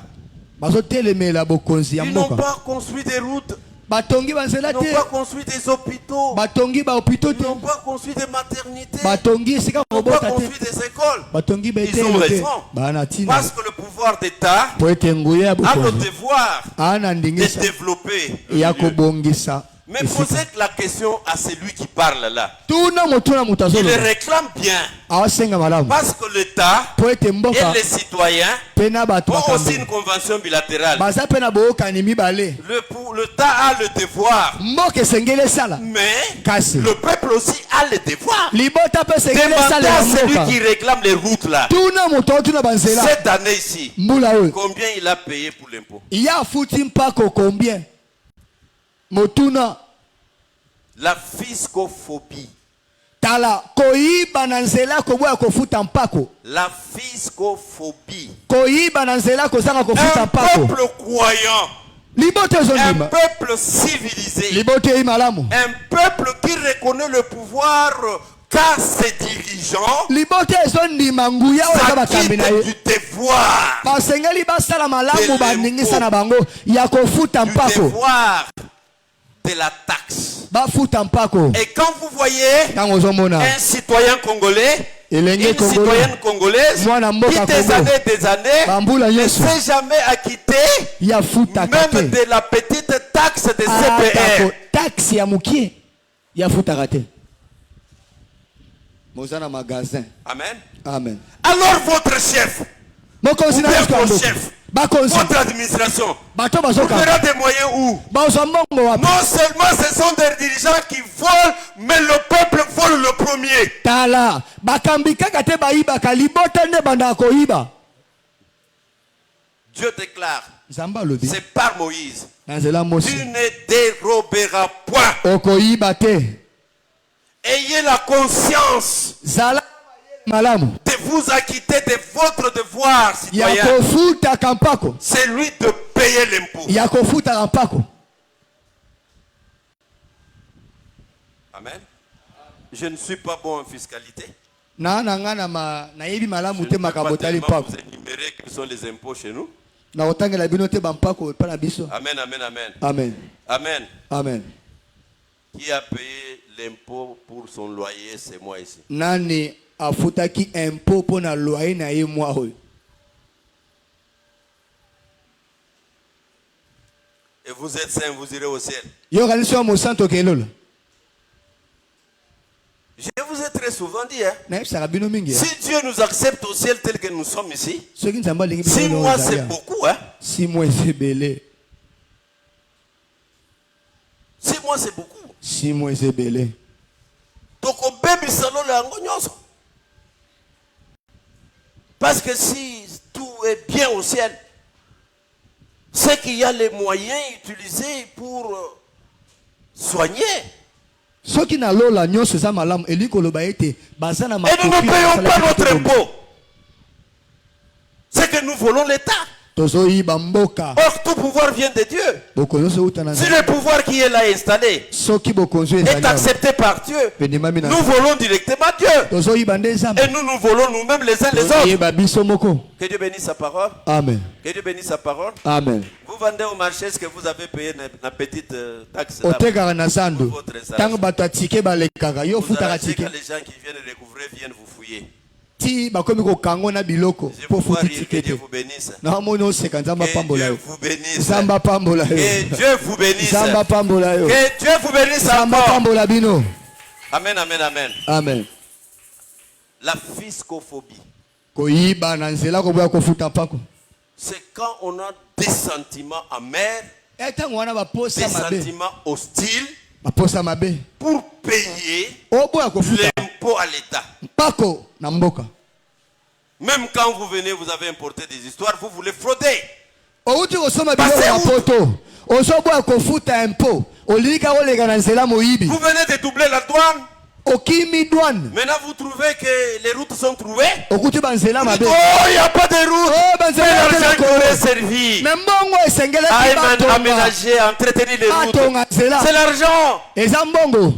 bazotelemela bokonzi ya Ils n'ont mboka pas construit des routes, batongi banzela ils n'ont te pas construit des hôpitaux, batongi bahopito ils te n'ont pas construit des maternités, batongi esika ils n'ont pas kobota te construit des écoles. batongi Ils ont betelo te raison. bana ntina Parce que le pouvoir d'État po ete nguya ya a le bokonzi devoir ana de ndingisa développer. ya le lieu. kobongisa Mais esika. posez la question à celui qui parle là. tuna motu na moto Il azoloba réclame bien. awasenga malamu Parce que l'État po ete et mboka les citoyens mpe na bato ont aussi bakambi une convention bilatérale. baza mpe na boyokani mibale L'État a le devoir, mboka esengeli esala mais kasi le peuple aussi a le devoir. libota mpe esengeli Demandez esala à ya celui mboka qui réclame les routes là. tuna moto otuna banzela Cette année ici, mbula oyo combien il a payé pour l'impôt? ya afuti mpako combien motuna La fiscophobie. tala koyiba na nzela koboya kofuta mpako La fiscophobie. koyiba na nzela kozanga kofuta Un mpako peuple croyant, libota un ezondima peuple civilisé, libota eyi malamu un peuple qui reconnaît le pouvoir qu'a ses dirigeants, libota ezondima nguya oyo eza bakambi na s'acquitte ye du devoir, basengeli basala malamu De baningisa l'impôt. na bango ya kofuta du mpako devoir de la taxe. bafuta mpako Et quand vous voyez ntango ozomona un citoyen congolais, elenge une citoyenne congolaise mwana qui mboka des Congo années bambula ne nyonso s'est jamais acquitté yafutaka même te de la petite taxe de atako CPR. taxe ya mokie yafutaka te moza na magasin Amen. amen Alors votre chef, mokonzi ou na bien yesu ya vos mboka chefs, bakonzi votre administration, bato vous bazokanga verrez des moyens où bazwa mbongo wapi non seulement ce sont des dirigeants qui volent, mais le peuple vole le premier. tala bakambi kaka te bayibaka libota nde bandaka koyiba Dieu déclare, nzambe alobi c'est par Moïse, na nzela tu mosi ne déroberas point. okoyiba te Ayez la conscience zala malamu de vous acquitter de votre devoir ya citoyen. kofutaka mpako C'est lui de payer l'impôt. ya kofutaka mpako. Amen. Je ne suis pas bon en fiscalité. Na nga nayebi Je malamu ne te peux pas makambo tali tellement mpako vous énumérer quels sont les impôts chez nous. na kotangela bino te bampako epa na biso. Amen, amen, amen. Amen. Amen. Amen. Qui a payé l'impôt pour son loyer, c'est moi ici. Nani afutaki impôt pour na loyer na ye mwa oyo. Et vous êtes saints, vous irez au ciel. Yo kanisi wa mosanto kelola. Je vous ai très souvent dit, hein, Na yebisaka bino mingi. si Dieu nous accepte au ciel tel que nous sommes ici, Soki nzambe alingi 6 bino mois ozali c'est ya. beaucoup. Hein? 6 mois c'est belé. 6 mois c'est beaucoup. 6 mois c'est belé. Donc au baby salon la ngonyonso. Parce que si tout est bien au ciel, c'est qu'il y a les moyens utilisés pour soigner. Soki na lola nyonso za malamu eliko loba ete bazana Et nous ne payons pas notre impôt. C'est que nous volons l'État. Tozoyi bamboka. Or, tout pouvoir vient de Dieu. Bokonzo utana. Si le pouvoir qui est là installé Soki bokonzo est ezali. accepté par Dieu, Nous nous volons directement Dieu. Tozoyi bande nzambe. Et nous nous volons nous-mêmes les uns les Tozoyi autres. babiso moko. Que Dieu bénisse sa parole. Amen. Que Dieu bénisse sa parole. Amen. Vous vendez au marché ce que vous avez payé la petite taxe là. Otekaka na zando. Tango bato atike balekaka yo Vous futaka arrangez tike. quand les gens qui viennent recouvrer viennent vous fouiller. Ti bakomi ko kango na biloko Je po vous vois futi rire, que tike Dieu te. vous bénisse. Na moni oseka nzamba Que pambola Dieu yo. vous bénisse. Nzamba pambola yo. Que Dieu vous bénisse. Nzamba pambola yo. Que Dieu vous bénisse Nzamba encore. pambola bino. Amen, amen, amen. Amen. La fiscophobie, Koyiba na nzela ko boya ko futa mpako. c'est quand on a des sentiments amers, Etango wana des baposa mabe. sentiments hostiles Baposa mabe. pour payer Oboya ko futa l'impôt à l'État. mpako na mboka. Même quand vous venez, vous avez importé des histoires, vous voulez frauder. Outi kosoma biloko Passez na où? poto. Ozoboya ko futa impôt. Olika olega na nzela moyibi. Vous venez de doubler la douane. Okimi douane. Maintenant, vous trouvez que les routes sont trouvées. Okuti banzela Vous mabe. dites, oh, il n'y a pas de route. Oh, ben, Mais c'est l'argent la qui aurait servi Mais mbongo esengele à ki batonga. aménager, à entretenir les Batonga routes, nzela. c'est l'argent. Eza mbongo.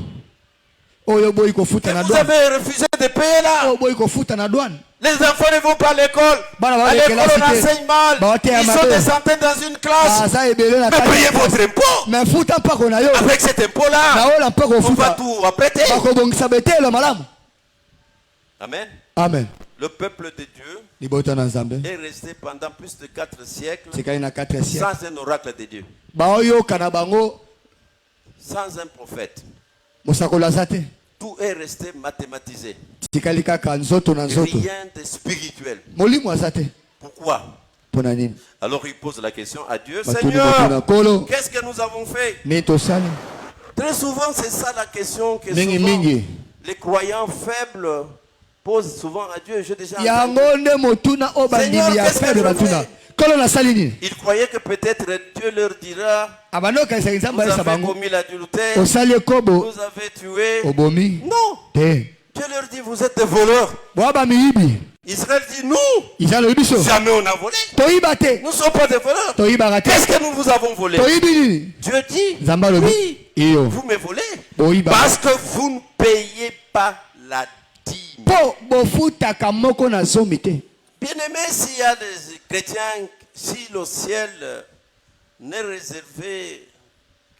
Oyo boyi ko Et futa na vous douane. avez refusé de payer là. Oyo boyi ko futa na douane. Les enfants ne vont pas à l'école. Bana ba À l'école, lekela on cité. enseigne mal. Ba te Ils sont amabe. des centaines dans une classe. Aza ebele na Mais payez kati. votre impôt. Mais futa mpako na yo. Avec cet Na impôt-là, ola mpako on va futa. tout apprêter. Bakobongisa betelo malamu. Amen. Amen. Le peuple de Dieu Libota na Nzambe. est resté pendant plus de 4 siècles Tikali na 4 siècle. sans un oracle de Dieu, Baoyoka na bango sans un prophète. mosakolo aza te. Tout est resté mathématisé. Tikali kaka nzoto na nzoto. Rien de spirituel. Molimo aza te. Pourquoi? Pona nini? Alors il pose la question à Dieu, Batuni Seigneur, batuna kolo. qu'est-ce que nous avons fait? Ni tosali. Très souvent, c'est ça la question que Mingi souvent mingi. les croyants faibles posent souvent à Dieu. Je déjà entendu. Yango nde motuna o bandimi ya Seigneur, qu'est-ce que faible je batuna. fais? Kolo na sali nini? Ils croyaient que peut-être Dieu leur dira, Abano kanisa vous Nzambe alisa avez bango. commis l'adultère, Osali ekobo vous avez tué. obomi. Non, Te. Dieu leur dit, vous êtes des voleurs. Bwaba miyibi. Israël dit, nous, Izalo biso. jamais on a volé. Toyiba te. Nous ne sommes pas des voleurs. Toyiba te. Qu'est-ce que nous vous avons volé? Toyibi nini? Dieu dit, Nzambe alobi. oui, Iyo. vous me volez. Boyiba. Parce que vous ne payez pas la dîme. Po bofutaka moko na zomi te. Bien-aimé, s'il y a des chrétiens, si le ciel n'est réservé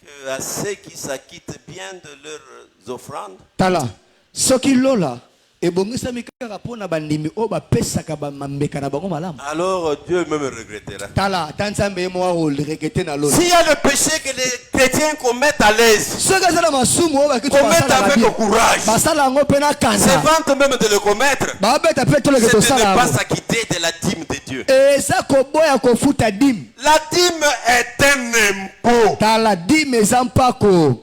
qu'à ceux qui s'acquittent bien de leurs offrandes, Tala. Soki lola ebongisami kaka mpona bandimi oyo bapesaka bamambeka na bango malamu. alors Dieu même regrettera. Tala ata Nzambe ye moko akorekete na lola. S'il y a le péché que les chrétiens commettent à l'aise, Soki aza na masumu oyo bakiti commettent basalaka avec bien. courage, Basala yango mpe na se kanza. vantent même de le commettre, Babeta mpe toleke c'est de tosala ne pas yango. s'acquitter de la dîme de Dieu. Eza koboya kofuta dime. La dîme est un impôt. Tala dime eza mpako.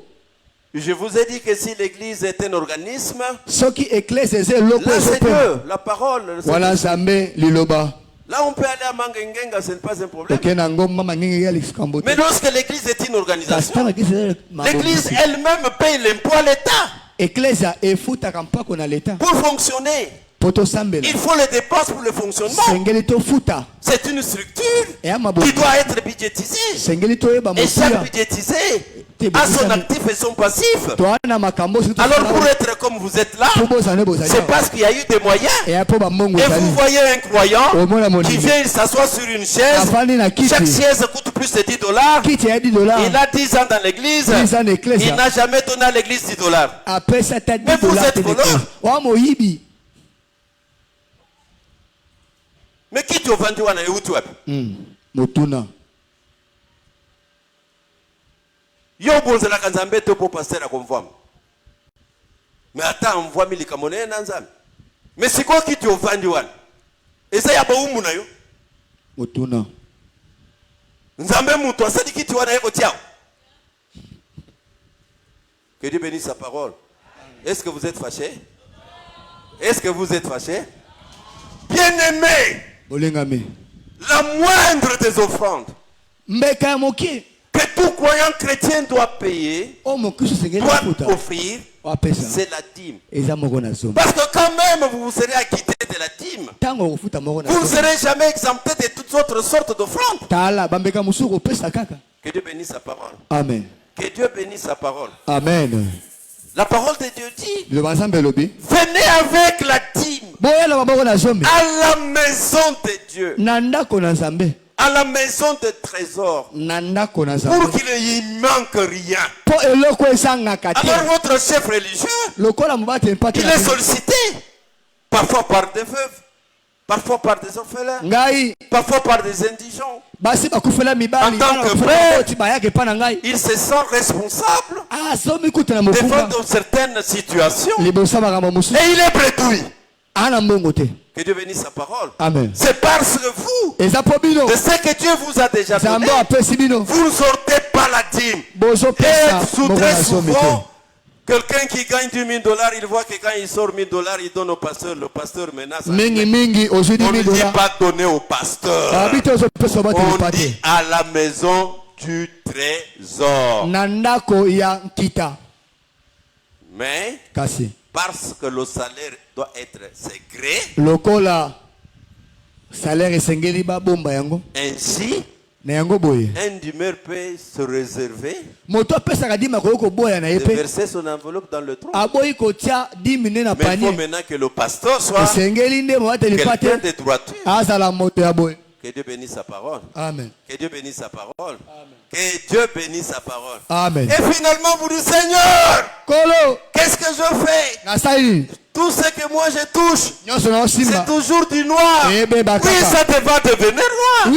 Je vous ai dit que si l'église est un organisme, Soki eklese eza eloko là c'est ezope. Dieu, la parole. c'est Wana Nzambe liloba. Là, on peut aller à Mangengenga, ce n'est pas un problème. Oke na ngomba mangenge ya likambo te. Mais lorsque l'église est une organisation, L'église l'église elle-même paye l'impôt à l'État eklesa efutaka mpako na leta. pour fonctionner. Il faut les dépenses pour le fonctionnement. C'est une structure qui doit être budgétisée. Et chaque budgétisé a son actif et son passif. Alors pour être comme vous êtes là, c'est parce qu'il y a eu des moyens. Et vous voyez un croyant qui vient, il s'assoit sur une chaise. Chaque chaise coûte plus de $10. Il a 10 ans dans l'église. Il n'a jamais donné à l'église $10. Mais vous êtes voleur. Mais qui te vend wana eutu wapi? Motuna. Yo bonzela kanzambe to po pasteur akomvama. Mais attends, on voit milika monene na nzambe. Mais c'est quoi qui te vend wana? Eza ya baumu na yo? Motuna. Nzambe mutu asadi kiti wana yeko tiao. Que Dieu bénisse sa parole. Est-ce que vous êtes fâchés? Est-ce que vous êtes fâchés? Bien-aimés, la moindre des offrandes que tout croyant chrétien doit payer, doit offrir, c'est la dîme. Parce que quand même vous vous serez acquitté de la dîme, vous ne serez jamais exempté de toutes autres sortes d'offrandes. Que Dieu bénisse sa parole. Amen. Que Dieu bénisse sa parole. Amen. La parole de Dieu dit, venez avec la dîme à la maison de Dieu, à la maison de trésor, pour qu'il n'y manque rien. Alors votre chef religieux, il est sollicité, parfois par des veuves, parfois par des orphelins, parfois par des indigents. En tant que frère, il se sent responsable devant certaines situations et il est bredouille. Que Dieu bénisse sa parole. C'est parce que vous, de ce que Dieu vous a déjà donné, vous ne sortez pas la dîme. Et très souvent, quelqu'un qui gagne $10 000, il voit que quand il sort $1 000, il donne au pasteur. Le pasteur menace. On ne dit pas donner au pasteur. On dit à la maison du trésor. Mais parce que le salaire doit être secret, ainsi un dîmeur peut se réserver de verser son enveloppe dans le trou. Mais il faut maintenant que le pasteur soit quelqu'un de droiture. Que Dieu bénisse sa parole. Amen. Que Dieu bénisse sa parole. Amen. Que Dieu bénisse sa parole. Amen. Et finalement vous dites, Seigneur, qu'est-ce que je fais? Tout ce que moi je touche, c'est toujours du noir. Oui, ça va devenir noir.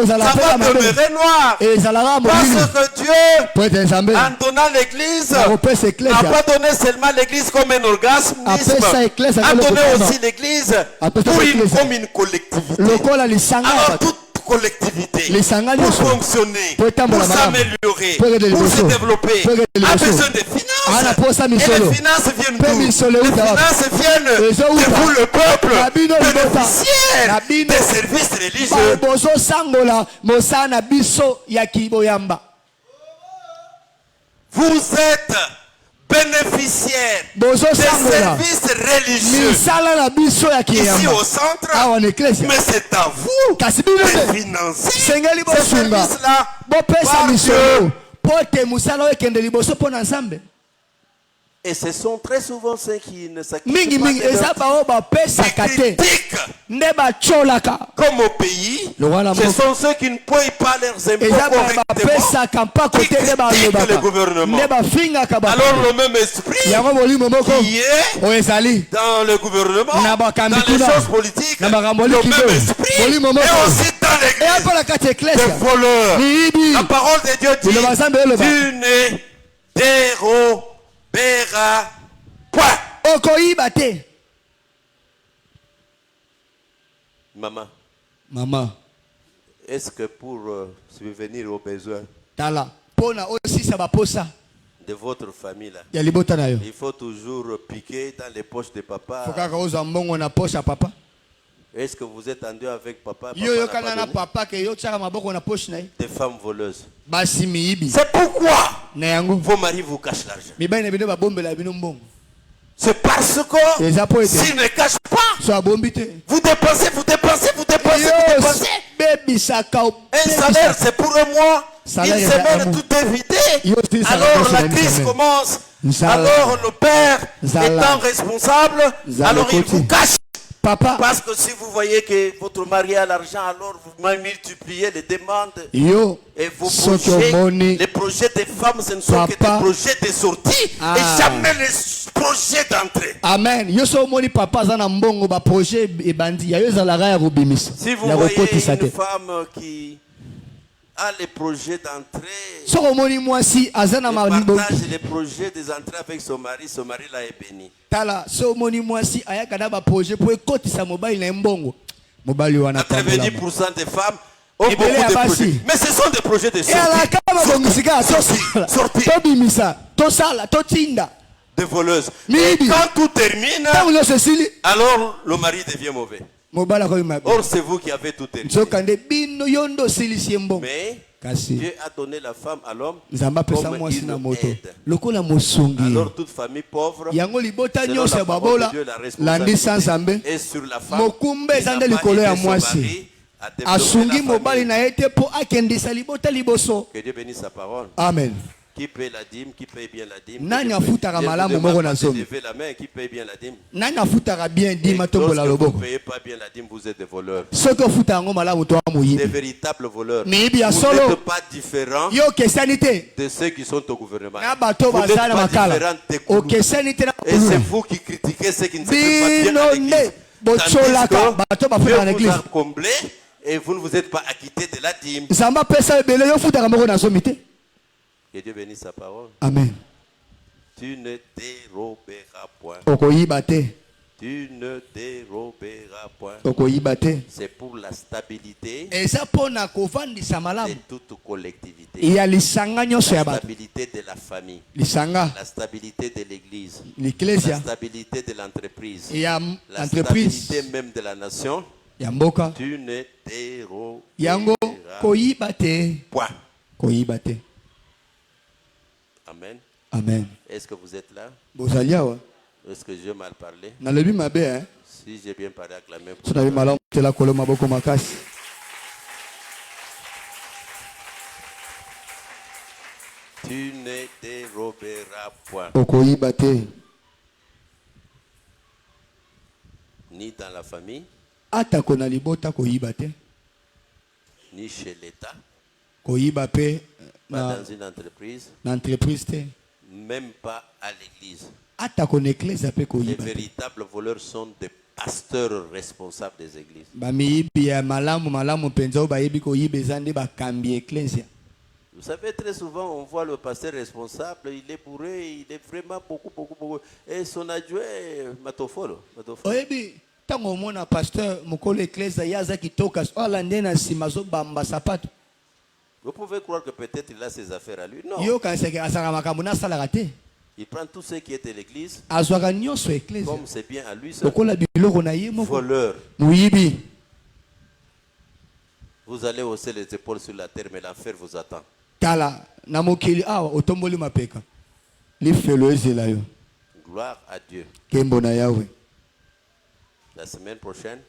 Ça va demeurer noir. Parce que Dieu, en donnant l'église, n'a pas donné seulement l'église comme un organisme, a donné aussi l'église comme une collectivité. Alors toute collectivité, pour fonctionner, pour s'améliorer, pour se développer, a besoin de finances. Et les finances viennent d'où? Les finances viennent de vous, le peuple, bénéficiaire des services religieux. Vous êtes bénéficiaire des services religieux ici au centre, mais c'est à vous de financer ces services-là par Dieu. Et ce sont très souvent ceux qui ne s'acquittent pas qui critiquent. Comme au pays, ce sont ceux qui ne payent pas leurs impôts correctement, qui critiquent le gouvernement. Alors le même esprit qui est dans le gouvernement, dans les choses politiques, le même esprit est aussi dans l'église. Des voleurs. La parole de Dieu dit, tu ne déroberas point. Maman, est-ce que pour subvenir aux besoins de votre famille là, il faut toujours piquer dans les poches de papa? Est-ce que vous êtes en dehors avec papa? Des femmes voleuses. C'est pourquoi vos maris vous cachent l'argent. C'est parce que s'il ne cache pas, vous dépensez, vous dépensez, vous dépensez, vous dépensez. Un salaire, c'est pour un mois. Une semaine, tout est vidé. Alors la crise commence. Alors le père étant responsable, alors il vous cache. Papa. Parce que si vous voyez que votre mari a l'argent, alors vous multipliez les demandes. Et vos projets, les projets des femmes, ce ne sont que des projets de sortie et jamais les projets d'entrée. Amen. Si vous voyez une femme qui a les projets d'entrée, partage les projets des entrées avec son mari l'a est béni. 90% des femmes ont beaucoup de projets. Mais ce sont des projets de sortie. De voleuses. Et quand tout termine, alors le mari devient mauvais. Or, c'est vous qui avez tout terminé. Mais Dieu a donné la femme à l'homme comme une aide. Alors, toute famille pauvre, selon la parole de Dieu, la responsabilité est sur la femme. Il n'a pas aidé son mari à développer la famille. Que Dieu bénisse sa parole. Amen. Qui paye la dîme, qui paye bien la dîme. Levez la main, qui paye bien la dîme. Lorsque vous ne payez pas bien la dîme, vous êtes des voleurs. Des véritables voleurs. Vous n'êtes pas différents de ceux qui sont au gouvernement. Vous n'êtes pas différents des coulous. Et c'est vous qui critiquez ceux qui ne se font pas bien à l'église. Tandis que Dieu vous a comblé et vous ne vous êtes pas acquitté de la dîme. Que Dieu bénisse sa parole. Amen. Tu ne déroberas point. Tu ne déroberas point. C'est pour la stabilité de toute collectivité. La stabilité de la famille. La stabilité de l'église. La stabilité de l'entreprise. La stabilité même de la nation. Tu ne déroberas point. Amen. Amen. Est-ce que vous êtes là? Est-ce que j'ai mal parlé? Si j'ai bien parlé, acclamez pour Tu ne déroberas point. Ni dans la famille, ni chez l'État, pas dans une entreprise, même pas à l'église. Les véritables voleurs sont des pasteurs responsables des églises. Vous savez, très souvent, on voit le pasteur responsable, il est bourré, il est vraiment beaucoup. Et son adjoint, Matofolo. Tango mona pasteur mukolo eklesa yaza kitoka swala ndena simazo bamba sapato. Vous pouvez croire que peut-être il a ses affaires à lui. Non. Yo kanseke asanga makambo na sala te. Il prend tout ce qui est de l'église. Azwaka nyonso eklesa. Comme c'est bien à lui seul. Okola biloko na ye moko. Voleur. Muyibi. Vous allez hausser les épaules sur la terre, mais l'enfer vous attend. Tala na mokili awa otomboli mapeka. Lifelo ezela yo. Gloire à Dieu. Kembo na Yahweh. La semaine prochaine,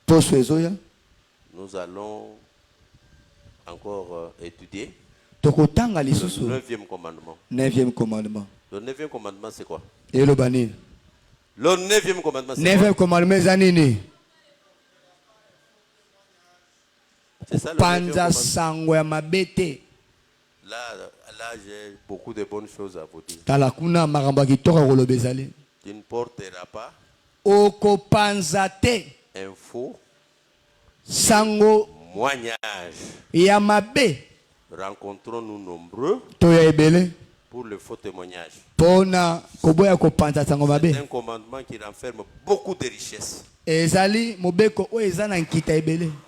nous allons encore étudier le 9e commandement. 9e commandement. Le 9e commandement, c'est quoi? Le 9e commandement, c'est quoi? 9e commandement, c'est ça le 9e commandement. Là, j'ai beaucoup de bonnes choses à vous dire. Tu ne porteras pas okopanzate un faux sango moignage. Yamabe. Rencontrons-nous nombreux pour le faux témoignage. C'est un commandement qui renferme beaucoup de richesses.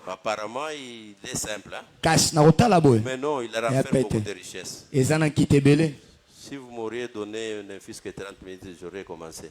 Apparemment, il est simple. Mais non, il renferme beaucoup de richesses. Si vous m'auriez donné ne fût-ce que 30 minutes, j'aurais commencé.